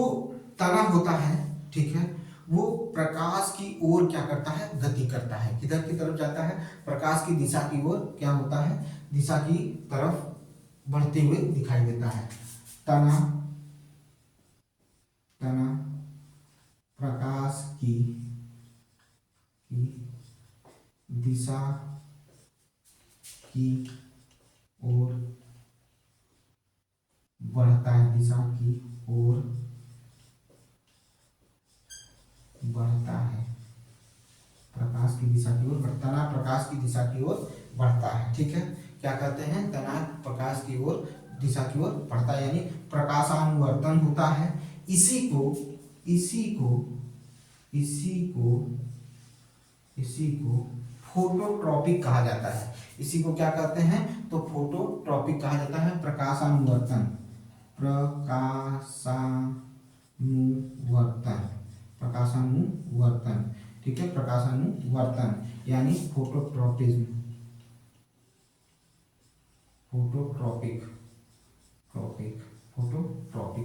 तना होता है, ठीक है, वो प्रकाश की ओर क्या करता है? गति करता है। किधर की तरफ जाता है? प्रकाश की दिशा की ओर क्या होता है? दिशा की तरफ बढ़ते हुए दिखाई देता है। तना प्रकाश की दिशा की ओर बढ़ता है, दिशा की ओर बढ़ता है। प्रकाश की दिशा की ओर, तना प्रकाश की दिशा की ओर बढ़ता है, ठीक है। क्या कहते हैं? तना प्रकाश की ओर, दिशा की ओर बढ़ता है, यानी प्रकाशानुवर्तन होता है। इसी को फोटोट्रॉपिक कहा जाता है। इसी को क्या कहते हैं? तो फोटोट्रॉपिक कहा जाता है। प्रकाशानुवर्तन, ठीक है। प्रकाशानुवर्तन यानी फोटोट्रॉपिज्म, फोटोट्रॉपिक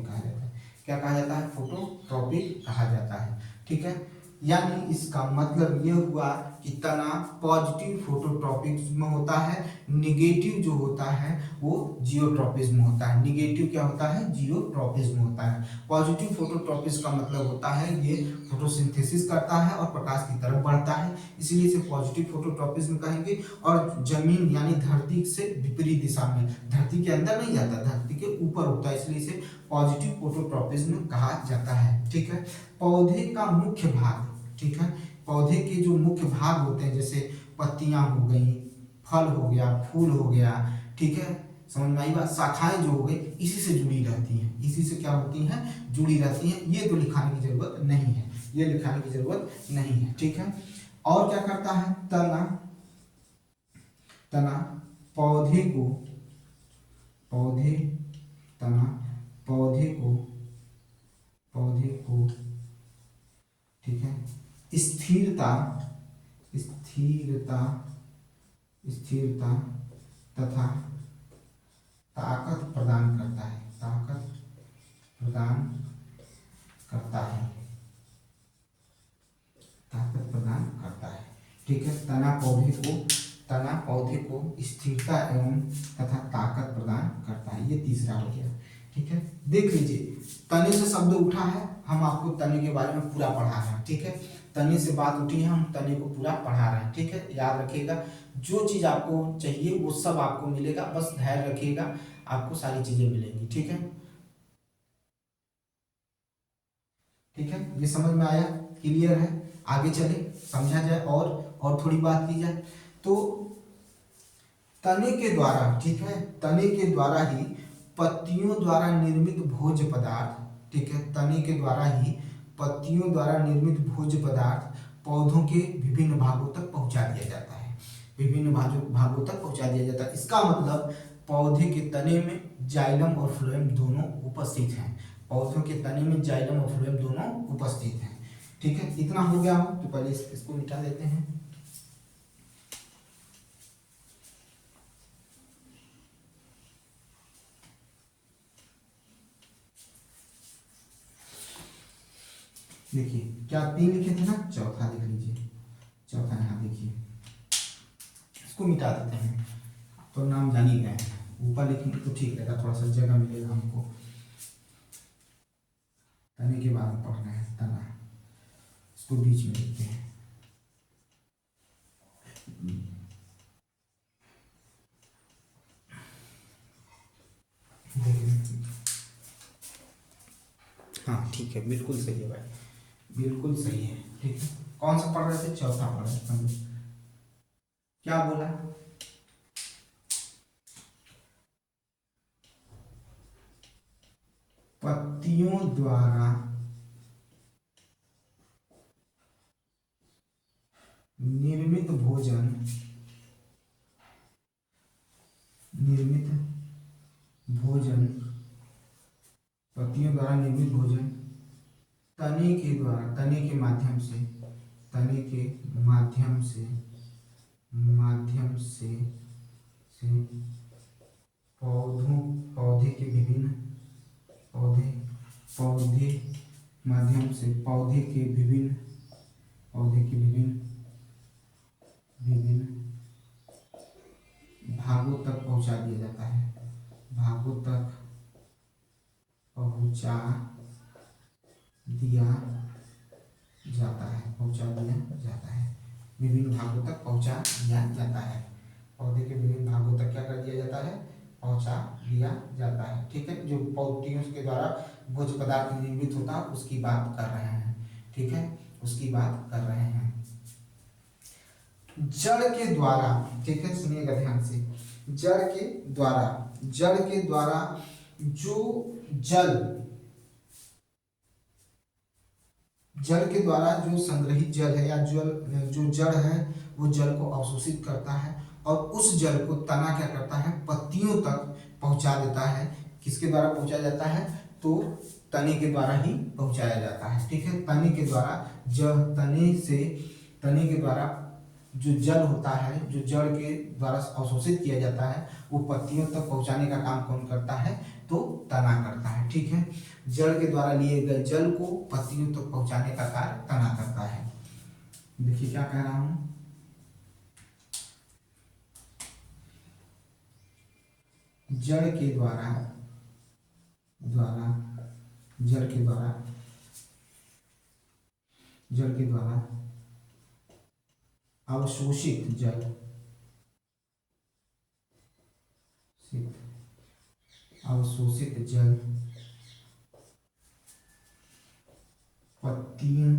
कहा जाता है। क्या कहा जाता है? फोटोट्रॉपिक कहा जाता है, ठीक है। यानी इसका मतलब ये हुआ कि तना पॉजिटिव फोटोट्रॉपिज्म होता है, निगेटिव जो होता है वो जियोट्रॉपिज्म होता है। निगेटिव क्या होता है? जियोट्रॉपिज्म होता है। पॉजिटिव फोटोट्रॉपिज्म का मतलब होता है ये फोटोसिंथेसिस करता है और प्रकाश की तरफ बढ़ता है, इसलिए इसे पॉजिटिव फोटोट्रॉपिज्म कहेंगे। और जमीन यानी धरती से विपरीत दिशा में, धरती के अंदर नहीं जाता, धरती के ऊपर उठता है, इसलिए इसे पॉजिटिव फोटोट्रॉपिज्म कहा जाता है, ठीक है। पौधे का मुख्य भाग, ठीक है, पौधे के जो मुख्य भाग होते हैं जैसे पत्तियां हो गई, फल हो गया, फूल हो गया, ठीक है, समझ में आई बात। शाखाएं जो हो गई इसी से जुड़ी रहती हैं, इसी से क्या होती हैं, जुड़ी रहती हैं। ये तो लिखाने की जरूरत नहीं है, ये लिखाने की जरूरत नहीं है, ठीक है। और क्या करता है, तना, तना पौधे को, पौधे, तना पौधे को, पौधे को, ठीक है, स्थिरता, स्थिरता, स्थिरता तथा ताकत प्रदान करता है, ताकत प्रदान करता है, ताकत प्रदान करता है, ठीक है। तना पौधे को, तना पौधे को स्थिरता एवं तथा ताकत प्रदान करता है। ये तीसरा हो गया, ठीक है। देख लीजिए, तने से शब्द उठा है, हम आपको तने के बारे में पूरा पढ़ा रहे हैं, ठीक है। तने से बात उठी है, हम तने को पूरा पढ़ा रहे हैं, ठीक है। याद रखिएगा, जो चीज आपको चाहिए वो सब आपको मिलेगा, बस धैर्य रखिएगा, आपको सारी चीजें मिलेंगी, ठीक है। ठीक है, ये समझ में आया, क्लियर है। आगे चले, समझा जाए और थोड़ी बात की जाए तो तने के द्वारा, ठीक है, तने के द्वारा ही पत्तियों द्वारा निर्मित भोज्य पदार्थ, ठीक है, तने के द्वारा ही पत्तियों द्वारा निर्मित भोज्य पदार्थ पौधों के विभिन्न भागों तक पहुंचा दिया जाता है, विभिन्न भागों तक पहुंचा दिया जाता है। इसका मतलब पौधे के तने में जाइलम और फ्लोएम दोनों उपस्थित हैं, पौधों के तने में जाइलम और फ्लोएम दोनों उपस्थित हैं, ठीक है। इतना हो गया हो तो पहले इसको मिटा देते हैं। देखिए क्या 3 लिखे थे ना, चौथा लिख लीजिए, चौथा यहाँ देखिए, इसको मिटा देते हैं, तो नाम जान ही गए, ऊपर लिखेंगे तो ठीक रहेगा, थोड़ा सा जगह मिलेगा हमको। तने के बारे में पढ़ना है, तना, इसको बीच में लिखते हैं। हाँ ठीक है, बिल्कुल सही है भाई, बिल्कुल सही है, ठीक है। कौन सा पढ़ रहे थे, चौथा पढ़ रहे थे। क्या बोला, पत्तियों द्वारा निर्मित भोजन, निर्मित भोजन, पत्तियों द्वारा निर्मित भोजन तने के द्वारा, तने के माध्यम से, तने के माध्यम से, माध्यम से पौधों, पौधे के विभिन्न, पौधे, पौधे माध्यम से पौधे के विभिन्न, पौधे के विभिन्न, विभिन्न भागों तक पहुंचा दिया जाता है, भागों तक पहुंचा दिया जाता है, पहुंचा दिया जाता है, विभिन्न भागों तक पहुंचा दिया जाता है, पौधे के विभिन्न भागों तक क्या कर दिया जाता है, पहुंचा दिया जाता है, ठीक है। जो पौधों के द्वारा भोज्य पदार्थ निर्मित होता है उसकी बात कर रहे हैं, ठीक है, उसकी बात कर रहे हैं। जड़ के द्वारा, ठीक है, सुनिएगा ध्यान से, जड़ के द्वारा, जड़ के द्वारा जो जल, जल के द्वारा जो संग्रहित जल है या जल, जो जड़ है वो जल को अवशोषित करता है और उस जल को तना क्या करता है, पत्तियों तक पहुंचा देता है। किसके द्वारा पहुंचाया जाता है, तो तने के द्वारा ही पहुंचाया जाता है, ठीक है। तने के द्वारा, जब तने से, तने के द्वारा जो जल होता है, जो जड़ के द्वारा अवशोषित किया जाता है वो पत्तियों तक पहुंचाने का काम कौन करता है, तो तना करता है, ठीक है। जड़ के द्वारा लिए गए जल को पत्तियों तक पहुंचाने का कार्य तना करता है। देखिए क्या कह रहा हूं, जड़ के द्वारा, जड़ के द्वारा, जड़ के द्वारा अवशोषित जल, अवशोषित जल पत्तियों,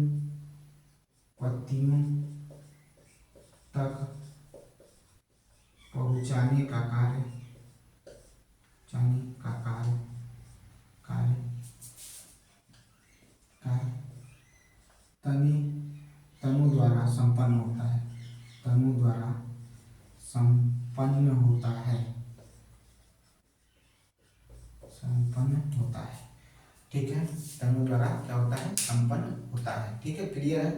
पत्तियों तक पहुंचाने का कार्य, द्वारा संपन्न होता है, संपन्न होता है। ठीक है, तनु द्वारा क्या होता है, संपन्न होता है। ठीक है, क्लियर है।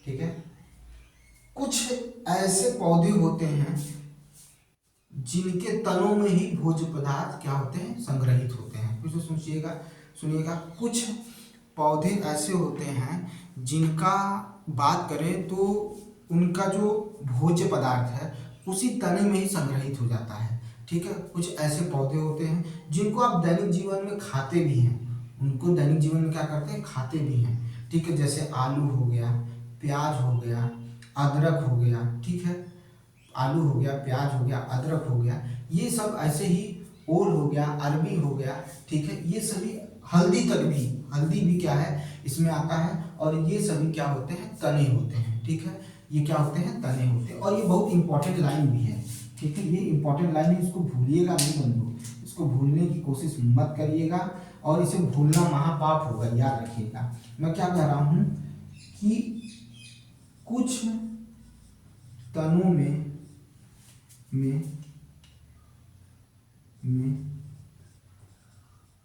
ठीक है, कुछ ऐसे पौधे होते हैं जिनके तनों में ही भोज्य पदार्थ क्या होते हैं, संग्रहित होते हैं। कुछ सुनिएगा, सुनिएगा। कुछ पौधे ऐसे होते हैं जिनका बात करें तो उनका जो भोज्य पदार्थ है उसी तने में ही संग्रहित हो जाता है। ठीक है, कुछ ऐसे पौधे होते हैं जिनको आप दैनिक जीवन में खाते भी हैं, उनको दैनिक जीवन में क्या करते हैं, खाते भी हैं। ठीक है, जैसे आलू हो गया, प्याज हो गया, अदरक हो गया। ठीक है, आलू हो गया, प्याज हो गया, अदरक हो गया, ये सब ऐसे ही, ओल हो गया, अरबी हो गया। ठीक है, ये सभी, हल्दी तक भी, हल्दी भी क्या है इसमें आता है, और ये सभी क्या होते हैं, तने होते हैं। ठीक है, ये क्या होते हैं, तने होते हैं। और ये बहुत इंपॉर्टेंट लाइन भी है। ठीक है, ये इंपॉर्टेंट लाइन है, इसको भूलिएगा नहीं बंधु, इसको भूलने की कोशिश मत करिएगा, और इसे भूलना महापाप होगा, याद रखिएगा। मैं क्या कह रहा हूं कि कुछ तनों में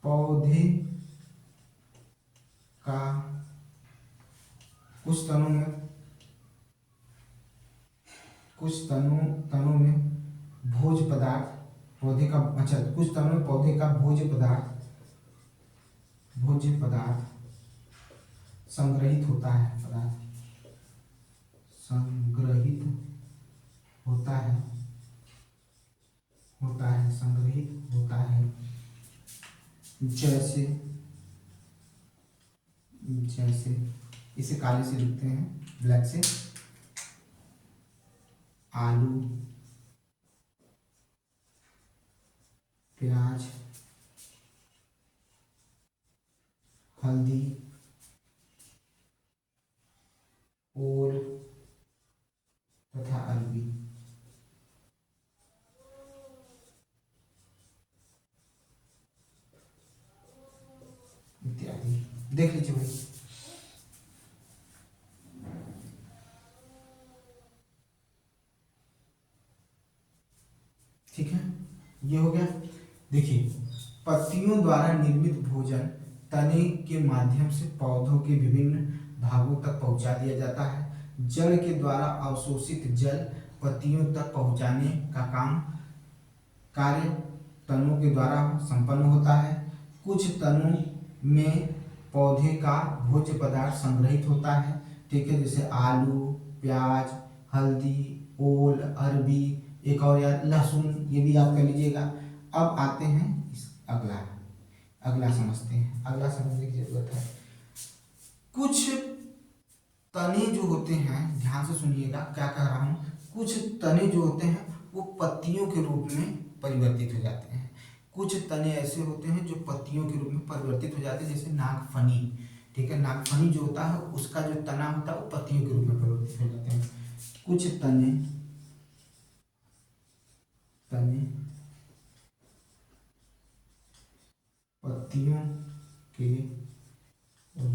पौधे का, कुछ तनों में भोज्य पदार्थ, पौधे का, अच्छा, कुछ तनों में पौधे का भोज्य पदार्थ संग्रहित होता है, संग्रहित होता है, जैसे इसे काले से लिखते हैं, ब्लैक से, आलू, प्याज, हल्दी, ओल तथा अरबी। इत्यादि देख लीजिए भाई। ठीक है, ये हो गया। देखिए, पत्तियों द्वारा निर्मित भोजन तने के माध्यम से पौधों के विभिन्न भागों तक पहुंचा दिया जाता है। जड़ के द्वारा अवशोषित जल पत्तियों तक पहुंचाने का कार्य तनों के द्वारा संपन्न होता है। कुछ तनों में पौधे का भोज्य पदार्थ संग्रहित होता है। ठीक है, जैसे आलू, प्याज, हल्दी, ओल, अरबी, एक और यार लहसुन, ये भी आप कर लीजिएगा। अब आते हैं अगला समझते हैं, अगला समझने की जरूरत है। कुछ तने जो होते हैं, ध्यान से सुनिएगा क्या कह रहा हूं, कुछ तने जो होते हैं वो पत्तियों के रूप में परिवर्तित हो जाते हैं। कुछ तने ऐसे होते हैं जो पत्तियों के रूप में परिवर्तित हो जाते हैं, जैसे नागफनी। ठीक है, नागफनी जो होता है उसका जो तना होता है वो पत्तियों के रूप में परिवर्तित हो जाते हैं। कुछ तने पत्तियों के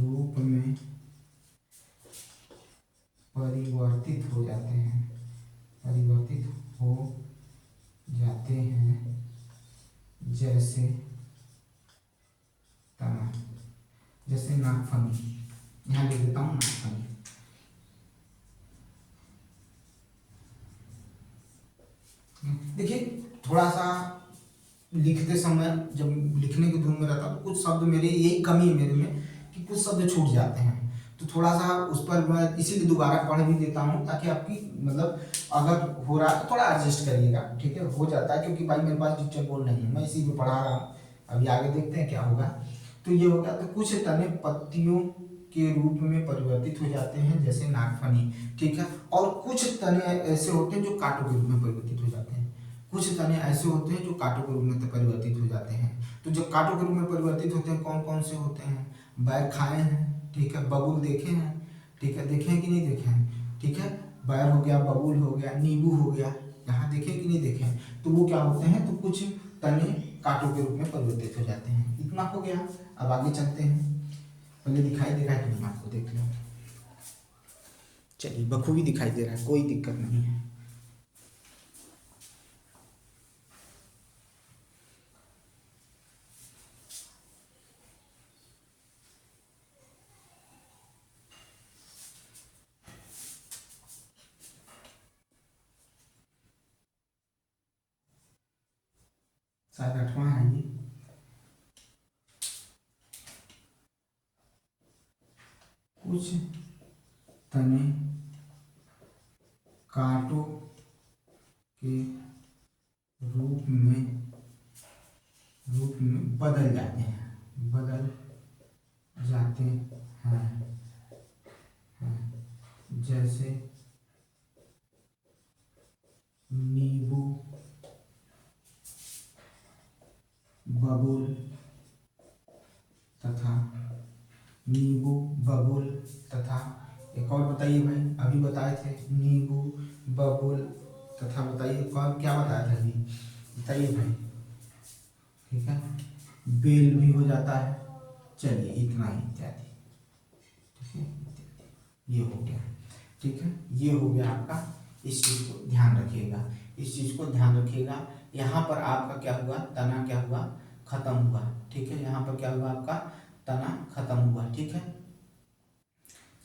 रूप में परिवर्तित हो जाते हैं, जैसे तना, जैसे नागफनी। यहाँ लिख देता हूँ नागफनी। देखिए, थोड़ा सा लिखते समय जब लिखने के धुन में रहता तो कुछ शब्द, मेरे यही कमी है मेरे में कि कुछ शब्द छूट जाते हैं, तो थोड़ा सा उस पर मैं इसीलिए दोबारा पढ़ भी देता हूँ, ताकि आपकी मतलब अगर हो रहा है तो थोड़ा एडजस्ट करिएगा। ठीक है, हो जाता है क्योंकि भाई मेरे पास टीचर बोल नहीं है, मैं इसी को पढ़ा रहा हूँ। अभी आगे देखते हैं क्या होगा। तो ये होगा, तो कुछ तने पत्तियों के रूप में परिवर्तित हो जाते हैं, जैसे नागफनी। ठीक है, और कुछ तने ऐसे होते हैं जो कांटों के रूप में परिवर्तित हो जाते हैं। कुछ तने ऐसे होते हैं जो कांटों के रूप में परिवर्तित हो जाते हैं। तो जो कांटों के रूप में परिवर्तित होते हैं, कौन कौन से होते हैं? बैर खाए हैं, ठीक है, बबूल देखे हैं, ठीक है, देखे हैं कि नहीं देखे हैं? ठीक है, बैर हो गया, बबूल हो गया, नींबू हो गया, यहाँ देखे कि नहीं देखे हैं? तो वो क्या होते हैं, तो कुछ तने कांटों के रूप में परिवर्तित हो जाते हैं। इतना हो गया। अब आगे चलते हैं। पहले दिखाई दे रहा है कि नहीं आपको, देख लो। चलिए, बखूबी दिखाई दे रहा है, कोई दिक्कत नहीं है। शायद 8वां है ये। कुछ तने कांटों के रूप में बदल जाते हैं, जैसे नींबू, बबूल तथा एक और बताइए भाई, अभी बताए थे नींबू, बबूल तथा बताइए कौन क्या बताया था अभी, बताइए भाई। ठीक है, बेल भी हो जाता है। चलिए इतना ही, इत्यादि। ठीक है, ये हो गया। ठीक है, ये हो गया आपका। इस चीज को ध्यान रखिएगा, यहाँ पर आपका क्या हुआ, तना क्या हुआ, खत्म हुआ। ठीक है, यहाँ पर क्या हुआ, आपका तना खत्म हुआ। ठीक है,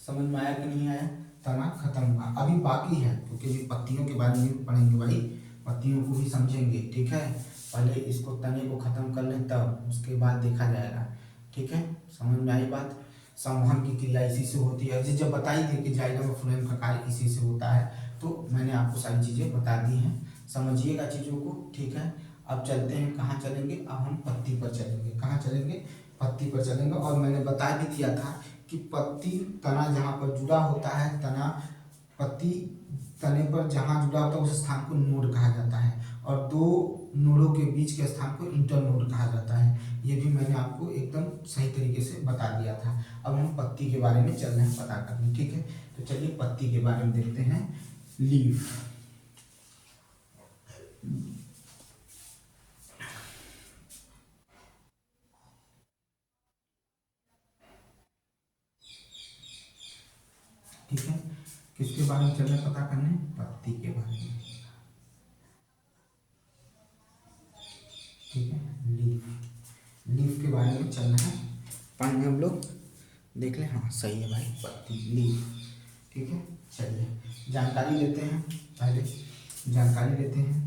समझ में आया कि नहीं आया, तना खत्म हुआ। अभी बाकी है, क्योंकि अभी पत्तियों के बारे में पढ़ेंगे भाई, पत्तियों को भी समझेंगे। ठीक है, पहले इसको तने को खत्म कर लें, तब उसके बाद देखा जाएगा। ठीक है, समझ में आई बात। संवहन की क्रिया इसी से होती है, जब बताई थी कि जाइलम और फ्लोएम का कार्य इसी से होता है, तो मैंने आपको सारी चीजें बता दी हैं, समझिएगा चीजों को। ठीक है, अब चलते हैं, कहाँ चलेंगे, अब हम पत्ती पर चलेंगे। कहाँ चलेंगे, पत्ती पर चलेंगे। और मैंने बता भी दिया था कि पत्ती तना जहाँ पर जुड़ा होता है, पत्ती तने पर जहाँ जुड़ा होता है उस स्थान को नोड कहा जाता है, और दो नोडों के बीच के स्थान को इंटरनोड कहा जाता है। ये भी मैंने आपको एकदम सही तरीके से बता दिया था। अब हम पत्ती के बारे में चल रहे हैं पता करने। ठीक है, तो चलिए पत्ती के बारे में देखते हैं। लीफ, ठीक है, किसके बारे में चल रहे हैं पता करने, पत्ती के बारे में। ठीक है, लीफ के बारे में चलना है, पढ़ने हम लोग देख लें। हाँ सही है भाई, पत्ती, लीफ। ठीक है, चलिए जानकारी लेते हैं, पहले जानकारी लेते हैं।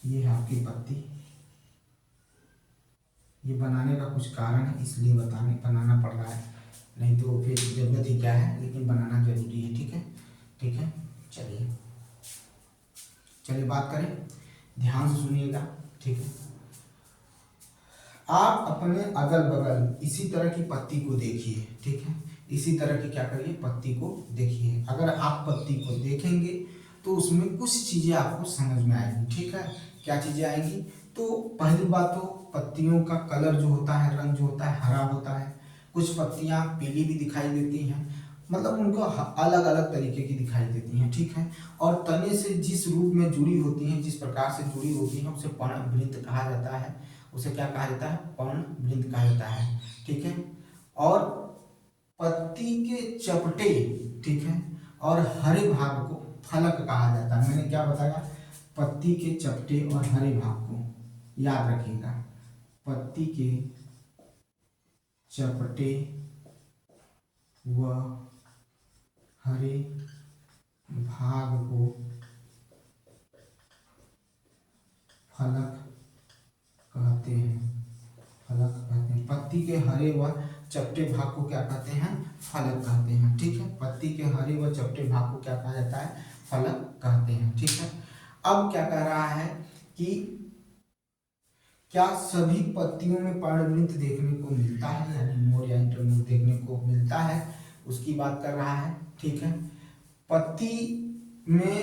ये है आपकी पत्ती। ये बनाने का कुछ कारण है, इसलिए बनाना पड़ रहा है, नहीं तो फिर जरूरत ही क्या है, लेकिन बनाना जरूरी है। ठीक है, ठीक है, चलिए बात करें, ध्यान से सुनिएगा। ठीक है, आप अपने अगल बगल इसी तरह की पत्ती को देखिए। ठीक है, इसी तरह की क्या करिए, पत्ती को देखिए। अगर आप पत्ती को देखेंगे तो उसमें कुछ चीजें आपको समझ में आएंगी। ठीक है, क्या चीजें आएंगी, तो पहली बात तो पत्तियों का कलर जो होता है, रंग जो होता है, हरा होता है। कुछ पत्तियां पीली भी दिखाई देती हैं, मतलब उनको अलग अलग तरीके की दिखाई देती हैं। ठीक है, और तने से जिस रूप में जुड़ी होती हैं, जिस प्रकार से जुड़ी होती हैं, उसे पर्णवृंत कहा जाता है। उसे क्या कहा जाता है, पर्णवृंत कहा जाता है। ठीक है, और पत्ती के चपटे, ठीक है, और हरे भाग को फलक कहा जाता है। मैंने क्या बताया, पत्ती के चपटे और हरे भाग को याद रखिएगा। पत्ती के चपटे व हरे भाग को फलक कहते हैं। पत्ती के हरे व चपटे भाग को क्या कहते हैं, फलक कहते हैं। ठीक है, पत्ती के हरे व चपटे भाग को क्या कहा जाता है, फलक कहते हैं। ठीक है, अब क्या कह रहा है कि क्या सभी पत्तियों में पर्णवृंत देखने को मिलता है, यानी मोर या इंटरनोड देखने को मिलता है, उसकी बात कर रहा है। ठीक है, पत्ती में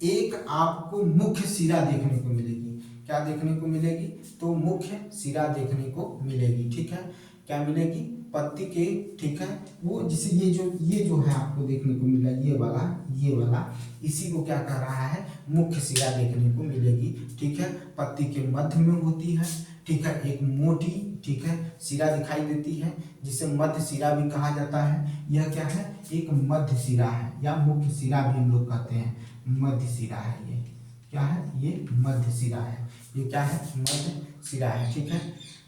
एक आपको मुख्य सिरा देखने को मिलेगी। क्या देखने को मिलेगी, तो मुख्य सिरा देखने को मिलेगी। ठीक है, क्या मिलेगी, पत्ती के, ठीक है, वो जिसे ये जो है आपको देखने को मिला, ये वाला इसी को क्या कह रहा है, मुख्य सिरा देखने को मिलेगी। ठीक है, पत्ती के मध्य में होती है। ठीक है, एक मोटी, ठीक है, सिरा दिखाई देती है जिसे मध्य सिरा भी कहा जाता है। यह क्या है, एक मध्य सिरा है या मुख्य सिरा भी हम लोग कहते हैं, मध्य सिरा है। ये क्या है, ये मध्य सिरा है। ये क्या है, मध्य सिरा है। ठीक है,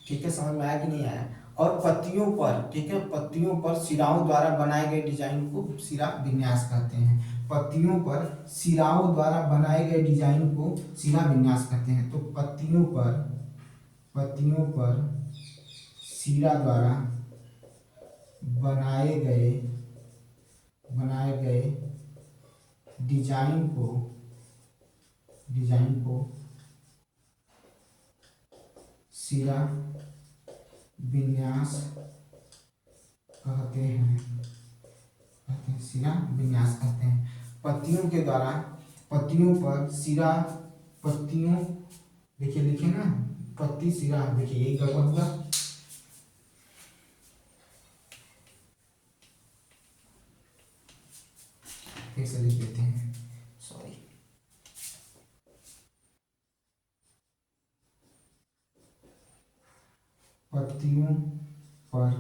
ठीक है, समझ में आया कि नहीं आया। और पत्तियों पर, ठीक है, पत्तियों पर सिराओं द्वारा बनाए गए डिजाइन को सिरा विन्यास कहते हैं। पत्तियों पर सिराओं द्वारा बनाए गए डिजाइन को सिरा विन्यास कहते हैं। तो पत्तियों पर सिरा द्वारा बनाए गए डिजाइन को सिरा विन्यास कहते हैं, सिरा विन्यास कहते हैं। पत्तियों के द्वारा, पत्तियों पर सिरा, पत्तियों, देखिए लिखे ना, पत्ती सिरा, देखिए यही गड़बड़ होगा। फिर से लिख देते हैं, सॉरी। पत्तियों पर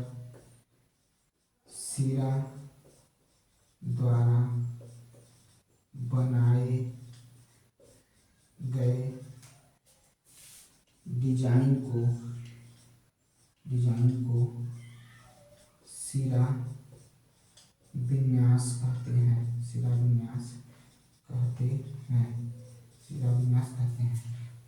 सिरा द्वारा बनाए गए डिजाइन को सिरा विन्यास कहते हैं, सिरा विन्यास कहते हैं, सिरा विन्यास कहते हैं।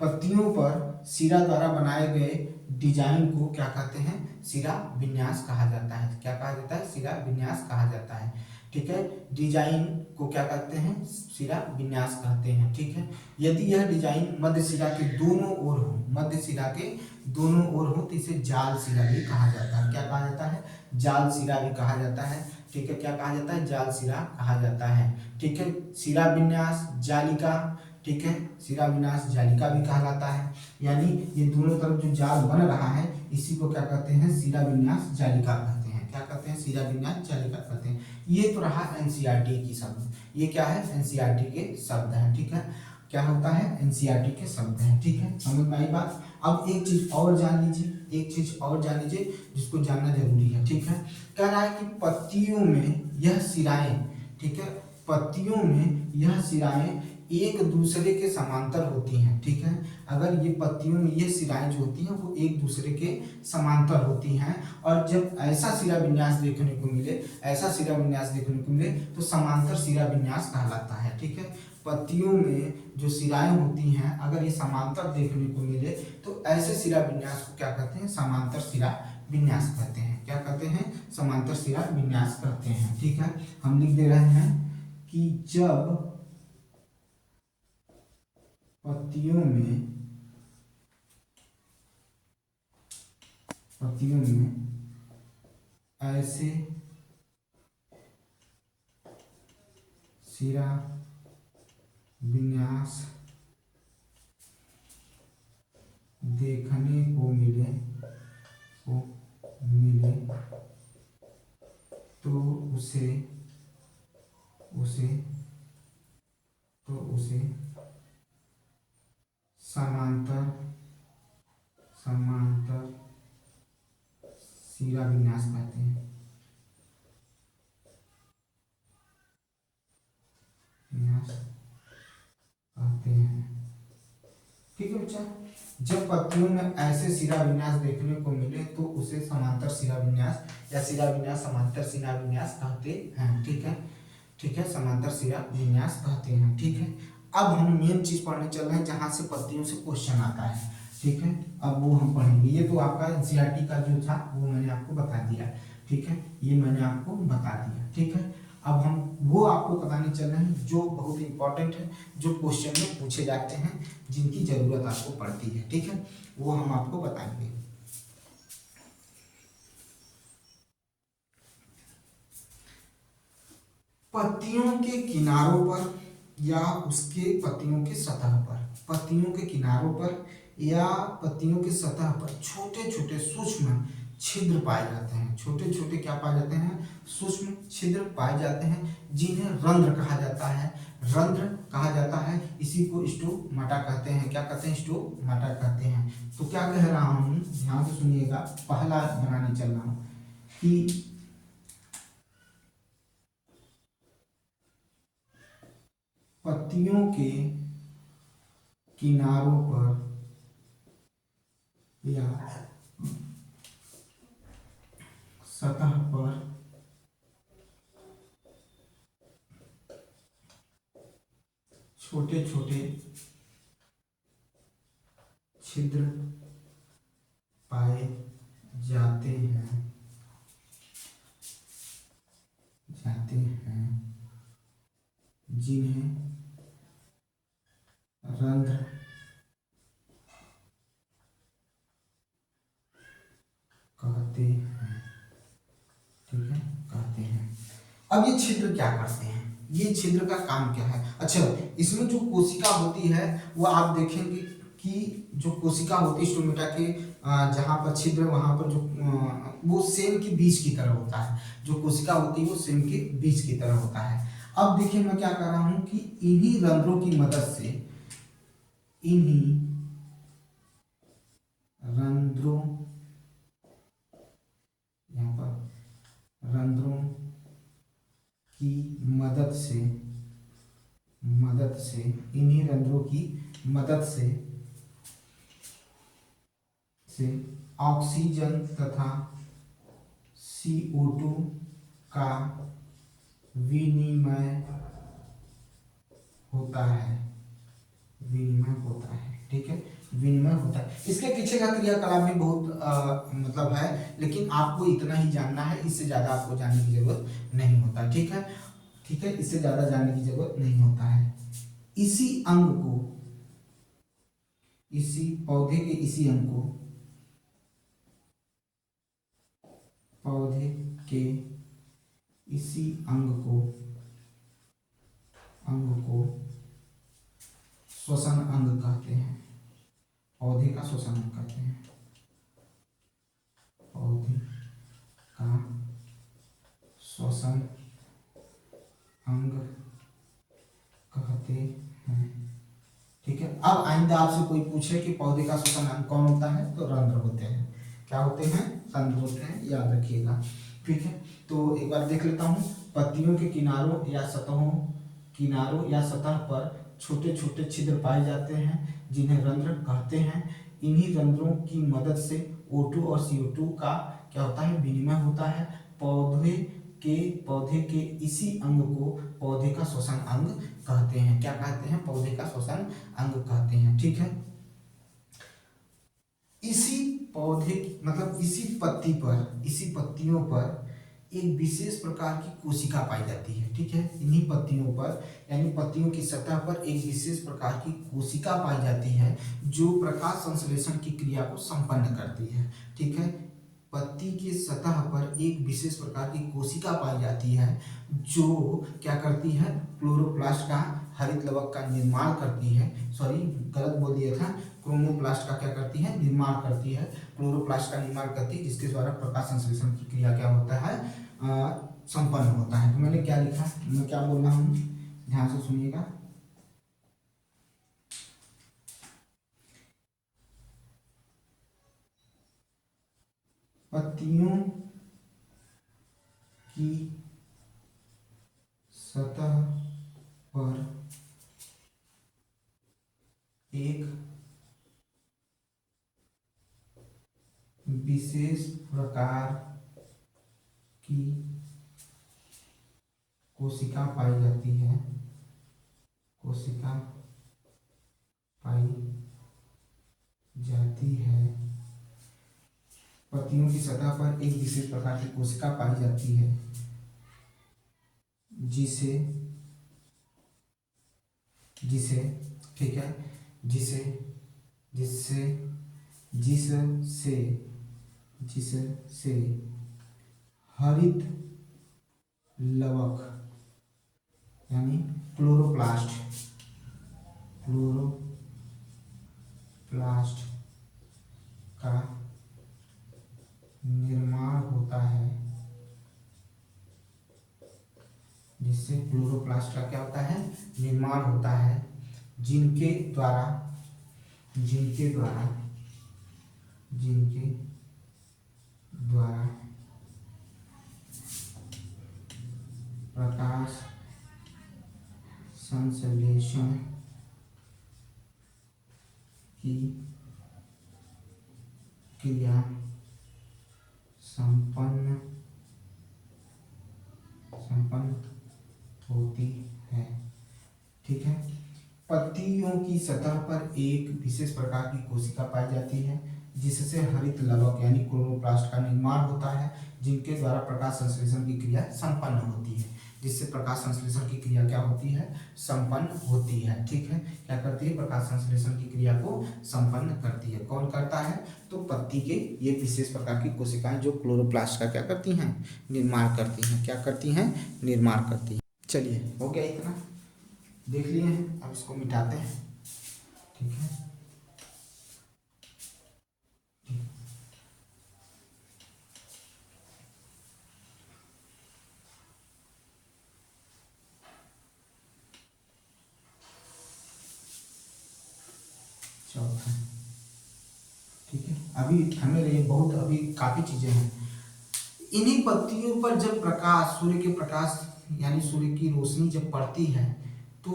पत्तियों पर सिरा द्वारा बनाए गए डिजाइन को क्या कहते हैं, सिरा विन्यास कहा जाता है। क्या कहा जाता है, सिरा विन्यास कहा जाता है। ठीक है, डिजाइन को क्या कहते हैं, सिरा विन्यास कहते हैं। ठीक है, यदि यह डिजाइन मध्य सिरा के दोनों ओर हो, मध्य सिरा के दोनों ओर हो तो इसे जाल सिरा भी कहा जाता है। क्या कहा जाता है, जाल सिरा भी कहा जाता है। ठीक है, क्या कहा जाता है, जाल सिरा कहा जाता है। ठीक है, सिरा विन्यास जालिका, ठीक है, सिरा विन्यास जालिका भी कहलाता है। यानी ये दोनों तरफ जो जाल बन रहा है इसी को क्या कहते हैं, सिरा विन्यास जालिका कहते हैं। क्या कहते हैं, सिरा विन्यास जालिका कहते हैं। ये तो रहा एनसीईआरटी की शब्द, ये क्या है, एनसीईआरटी के शब्द हैं। ठीक है, क्या होता है, एनसीईआरटी के शब्द हैं। ठीक है, समझ में आई बात। अब एक चीज और जान लीजिए, एक चीज और जान लीजिए जिसको जानना जरूरी है। ठीक है, कह रहा है कि पत्तियों में यह सिराएं, ठीक है, पत्तियों में यह सिराएं एक दूसरे के समांतर होती हैं। ठीक है, अगर ये पत्तियों में ये सिराएं जो होती हैं वो एक दूसरे के समांतर होती हैं, और जब ऐसा सिरा विन्यास देखने को मिले, ऐसा सिरा विन्यास देखने को मिले तो समांतर सिरा विन्यास कहलाता है। ठीक है, पत्तियों में जो सिराएं होती हैं अगर ये समांतर देखने को मिले तो ऐसे सिरा विन्यास को क्या कहते हैं, समांतर सिरा विन्यास कहते हैं। क्या कहते हैं, समांतर सिरा विन्यास कहते हैं। ठीक है, हम लिख दे रहे हैं कि जब पत्तियों में ऐसे सिरा विन्यास देखने को मिले तो उसे समांतर सिरा विन्यास कहते हैं। ठीक है बच्चा, जब पत्तियों में ऐसे सिरा विन्यास देखने को मिले तो उसे समांतर सिरा विन्यास या सिरा विन्यास समांतर सिरा विन्यास कहते हैं। ठीक है, ठीक है, समांतर सिरा विन्यास कहते हैं। ठीक है, अब हम मेन चीज पढ़ने चल रहे हैं जहां से पत्तियों से क्वेश्चन आता है। ठीक है, अब वो हम पढ़ेंगे। ये तो आपका एनसीईआरटी का जो था वो मैंने आपको बता दिया। ठीक है, ये मैंने आपको बता दिया। ठीक है, अब हम वो आपको बताने चल रहे हैं जो बहुत इंपॉर्टेंट है, जो क्वेश्चन में पूछे जाते हैं, जिनकी जरूरत आपको पड़ती है। ठीक है, वो हम आपको बताएंगे। पत्तियों के किनारों पर या उसके पत्तियों की सतह पर, पत्तियों के किनारों पर या पत्तियों की सतह पर छोटे छोटे सूक्ष्म छिद्र पाए जाते हैं। छोटे छोटे क्या पाए जाते हैं, सूक्ष्म छिद्र पाए जाते हैं जिन्हें रंध्र कहा जाता है। रंध्र कहा जाता है। इसी को स्टोमाटा कहते हैं। क्या कहते हैं? स्टोमाटा कहते हैं। तो क्या कह रहा हूँ, ध्यान से सुनिएगा, पहला बनाने चल रहा हूँ कि पत्तियों के किनारों पर या सतह पर छोटे छोटे छिद्र पाए जाते हैं जिन्हें रंध्र कहते हैं। ठीक है, कहते हैं। अब ये छिद्र क्या करते हैं? ये छिद्र का काम क्या है? अच्छा, इसमें जो कोशिका होती है वो आप देखेंगे कि जो कोशिका होती है स्टोमेटा के जहाँ पर छिद्र, वहां पर जो वो सेम के बीज की तरह होता है। जो कोशिका होती है वो सेम के बीज की तरह होता है। अब देखिए मैं क्या कर रहा हूं कि इन्हीं रंध्रों की मदद से, इन्हीं रंध्रों, यहाँ पर रंध्रों की मदद से इन्हीं रंध्रों की मदद से ऑक्सीजन तथा CO2 का विनिमय होता है। ठीक है, विनिमय होता है। इसके पीछे का क्रियाकलाप भी बहुत मतलब है, लेकिन आपको इतना ही जानना है, इससे ज्यादा आपको जानने की जरूरत नहीं होता। ठीक है, इससे ज्यादा जानने की जरूरत नहीं होता है। इसी अंग को, इसी पौधे के इसी अंग को, पौधे के इसी अंग को श्वसन अंग कहते हैं। पौधे का श्वसन अंग कहते हैं। पौधे का श्वसन अंग कहते हैं। ठीक है, अब आइंदा आपसे कोई पूछे कि पौधे का श्वसन अंग कौन होता है, तो रंध्र होते हैं। क्या होते हैं? रंध्र होते हैं, याद रखिएगा। ठीक है, तो एक बार देख लेता हूँ। पत्तियों के किनारों या सतह पर छोटे छोटे छिद्र पाए जाते हैं जिन्हें रंध्र कहते हैं। इन्हीं रंध्रों की मदद से O2 और CO2 का क्या होता है? विनिमय होता है। पौधे के इसी अंग को पौधे का श्वसन अंग कहते हैं। क्या कहते हैं? पौधे का श्वसन अंग कहते हैं। ठीक है, इसी पौधे मतलब इसी पत्तियों पर एक विशेष प्रकार की कोशिका पाई जाती है। ठीक है, इन्हीं पत्तियों पर यानी पत्तियों की सतह पर एक विशेष प्रकार की कोशिका पाई जाती है जो प्रकाश संश्लेषण की क्रिया को संपन्न करती है। ठीक है, पत्ती की सतह पर एक विशेष प्रकार की कोशिका पाई जाती है जो क्या करती है? क्लोरोप्लास्ट का, हरित लवक का निर्माण करती है। सॉरी, गलत बोल दिया था। क्रोमोप्लास्ट का क्या करती है? निर्माण करती है। क्लोरोप्लास्ट का निर्माण करती है, जिसके द्वारा प्रकाश संश्लेषण की क्रिया क्या होता है? संपन्न होता है। तो मैंने क्या लिखा, मैं क्या बोल रहा हूँ, ध्यान से सुनिएगा। पत्तियों की सतह पर एक विशेष प्रकार की कोशिका पाई जाती है। पत्तियों की सतह पर एक विशेष प्रकार की कोशिका पाई जाती है जिसे ठीक है, जिससे हरित लवक यानी क्लोरोप्लास्ट का निर्माण होता है। जिससे क्लोरोप्लास्ट का क्या होता है, निर्माण होता है, जिनके द्वारा प्रकाश संश्लेषण की क्रिया संपन्न होती है। ठीक है। पत्तियों की सतह पर एक विशेष प्रकार की कोशिका पाई जाती है जिससे हरित लवक यानी क्लोरोप्लास्ट का निर्माण होता है, जिनके द्वारा प्रकाश संश्लेषण की क्रिया संपन्न होती है। जिससे प्रकाश संश्लेषण की क्रिया क्या होती है, संपन्न होती है। ठीक है। क्या करती है, प्रकाश संश्लेषण की क्रिया को संपन्न करती है। कौन करता है, तो पत्ती के ये विशेष प्रकार की कोशिकाएं जो क्लोरोप्लास्ट का क्या करती हैं, निर्माण करती हैं। क्या करती हैं, निर्माण करती हैं। चलिए हो गया इतना, देख लिए हैं, अब इसको मिटाते हैं। ठीक है। चौथा, ठीक है। अभी हमें ये बहुत अभी काफी चीजें हैं। इन्हीं पत्तियों पर जब प्रकाश, सूर्य के प्रकाश यानी सूर्य की रोशनी जब पड़ती है तो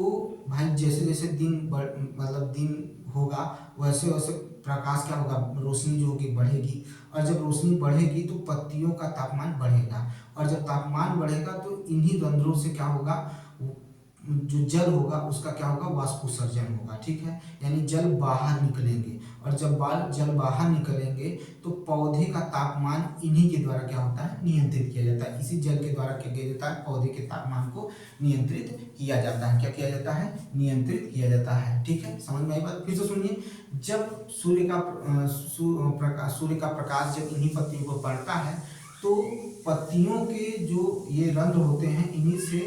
भाई जैसे जैसे दिन मतलब दिन होगा वैसे वैसे प्रकाश क्या होगा, रोशनी जो होगी बढ़ेगी, और जब रोशनी बढ़ेगी तो पत्तियों का तापमान बढ़ेगा, और जब तापमान बढ़ेगा तो इन्हीं रंध्रों से क्या होगा, जो जल होगा उसका क्या होगा, वाष्पोत्सर्जन होगा। ठीक है। यानी जल बाहर निकलेंगे, और जब जल बाहर निकलेंगे तो पौधे का तापमान इन्हीं के द्वारा क्या होता है, नियंत्रित किया जाता है। इसी जल के द्वारा क्या किया जाता है, पौधे के तापमान को नियंत्रित किया जाता है। क्या किया जाता है, नियंत्रित किया जाता है। ठीक है। समझ में आई बात, फिर से सुनिए। जब सूर्य का प्रकाश जब इन्हीं पत्तियों को पड़ता है तो पत्तियों के जो ये रंध्र होते हैं इन्हीं से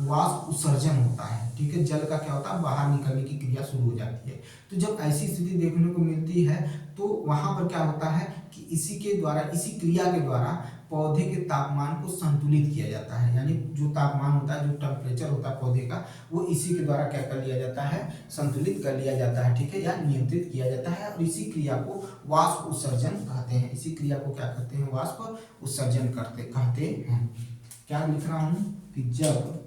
वाष्प उत्सर्जन होता है। ठीक है। जल का क्या होता है, बाहर निकलने की क्रिया शुरू हो जाती है। तो जब ऐसी स्थिति देखने को मिलती है तो वहां पर क्या होता है कि इसी के द्वारा, इसी क्रिया के द्वारा पौधे के तापमान को संतुलित किया जाता है। यानी जो तापमान होता है, जो टेम्परेचर होता है पौधे का, वो इसी के द्वारा क्या कर लिया जाता है, संतुलित कर लिया जाता है। ठीक है। या नियंत्रित किया जाता है, और इसी क्रिया को वाष्प उत्सर्जन कहते हैं। इसी क्रिया को क्या कहते हैं, वाष्प उत्सर्जन कहते हैं। क्या लिख रहा हूं कि जब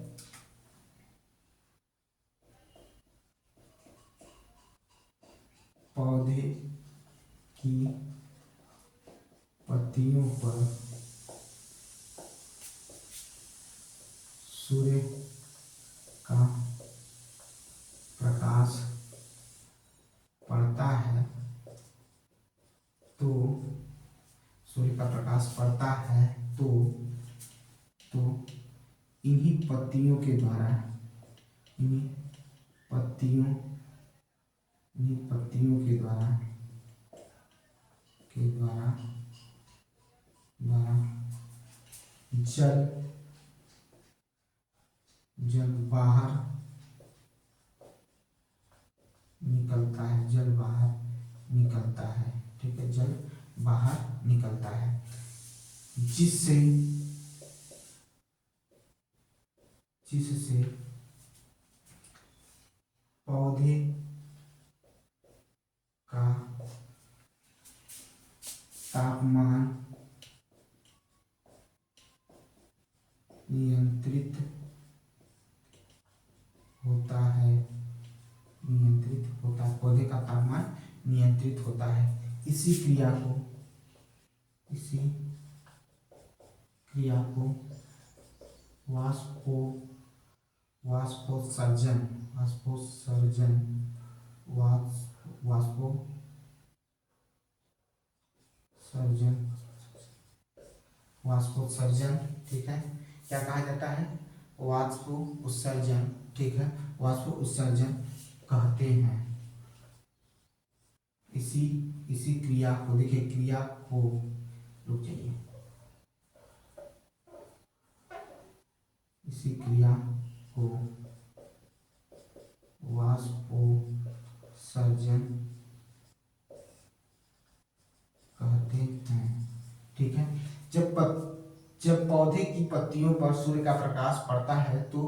पौधे की पत्तियों पर सूर्य का प्रकाश पड़ता है तो सूर्य का प्रकाश पड़ता है तो इन्हीं पत्तियों के द्वारा जल बाहर निकलता है। ठीक है। जल बाहर निकलता है, जिससे पौधे का तापमान नियंत्रित होता है। पौधे का तापमान नियंत्रित होता है। इसी क्रिया को वाष्पोत्सर्जन, ठीक है, क्या कहा जाता है, वाष्प उत्सर्जन। ठीक है। वाष्प उत्सर्जन कहते हैं। इसी क्रिया को देखिए, क्रिया को रुक जाइए, इसी क्रिया को वाष्पोत्सर्जन कहते हैं। ठीक है। जब पौधे की पत्तियों पर सूर्य का प्रकाश पड़ता है तो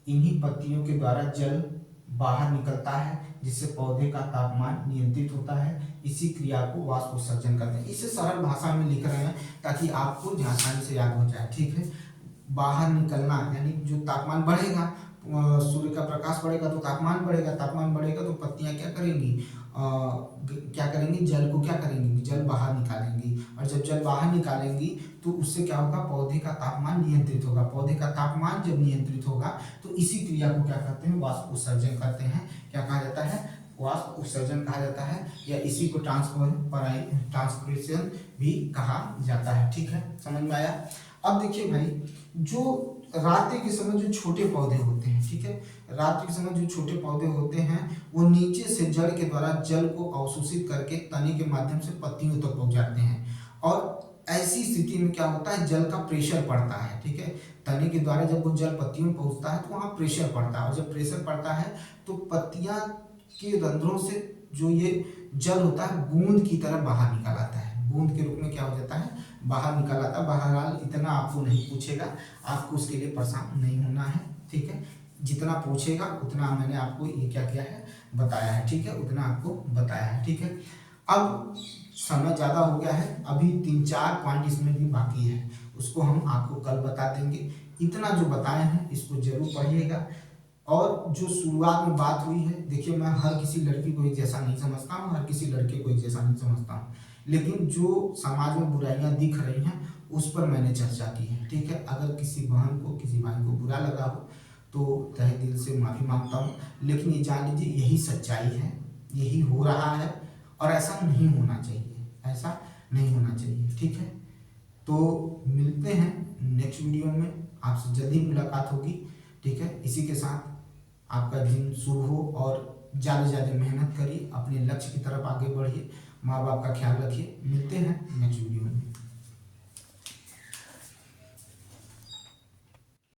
इन्हीं पत्तियों के द्वारा जल बाहर निकलता है, जिससे पौधे का तापमान नियंत्रित होता है। इसी क्रिया को वाष्पोत्सर्जन कहते हैं। इसे सरल भाषा में लिख रहे हैं ताकि आपको आसानी से याद हो जाए, ठीक है। बाहर निकलना यानी जो तापमान बढ़ेगा, सूर्य का प्रकाश बढ़ेगा तो तापमान बढ़ेगा, तापमान बढ़ेगा तो पत्तियां क्या करेंगी, क्या करेंगी, जल को क्या करेंगी, जल बाहर निकालेंगी। और जब जल बाहर निकालेंगी तो उससे क्या होगा, पौधे का तापमान नियंत्रित होगा। पौधे का तापमान जब नियंत्रित होगा तो इसी क्रिया को क्या कहते हैं, वाष्प उत्सर्जन कहते हैं। क्या कहा जाता है, वाष्प उत्सर्जन कहा जाता है, या इसी को ट्रांसपिरेशन भी कहा जाता है, ठीक है। समझ में आया। अब देखिए भाई, जो रात्रि के समय जो छोटे पौधे होते हैं, ठीक है, रात्रि के समय जो छोटे पौधे होते हैं वो नीचे से जड़ के द्वारा जल को अवशोषित करके तने के माध्यम से पत्तियों तक पहुंचाते हैं। और ऐसी स्थिति में क्या होता है, जल का प्रेशर पड़ता है, ठीक है। तने के द्वारा जब वो जल पत्तियों में पहुंचता है तो वहाँ प्रेशर पड़ता है, और जब प्रेशर पड़ता है तो पत्तियां के रंध्रों से जो ये जल होता है बूंद की तरह बाहर निकल आता है। बूंद के रूप में क्या हो जाता है, बाहर निकल आता है। बहरहाल इतना आपको नहीं पूछेगा, आपको उसके लिए परेशान नहीं होना है, ठीक है। जितना पूछेगा उतना मैंने आपको ये क्या किया है, बताया है, ठीक है, उतना आपको बताया है, ठीक है। अब समय ज़्यादा हो गया है, अभी 3-4 पॉइंट इसमें भी बाकी है, उसको हम आपको कल बता देंगे। इतना जो बताए हैं इसको जरूर पढ़िएगा। और जो शुरुआत में बात हुई है, देखिए मैं हर किसी लड़की को एक जैसा नहीं समझता हूँ, हर किसी लड़के को एक जैसा नहीं समझता हूँ, लेकिन जो समाज में बुराइयां दिख रही हैं उस पर मैंने चर्चा की है, ठीक है। अगर किसी बहन को, किसी भाई को बुरा लगा हो तो तहे दिल से माफ़ी मांगता हूँ, लेकिन ये जान लीजिए यही सच्चाई है, यही हो रहा है, और ऐसा नहीं होना चाहिए, ऐसा नहीं होना चाहिए, ठीक है। तो मिलते हैं नेक्स्ट वीडियो में, आपसे जल्दी मुलाकात होगी, ठीक है। इसी के साथ आपका दिन शुभ हो, और ज़्यादा से ज़्यादा मेहनत करिए, अपने लक्ष्य की तरफ आगे बढ़िए, माँ बाप का ख्याल रखिए। मिलते हैं नेक्स्ट वीडियो।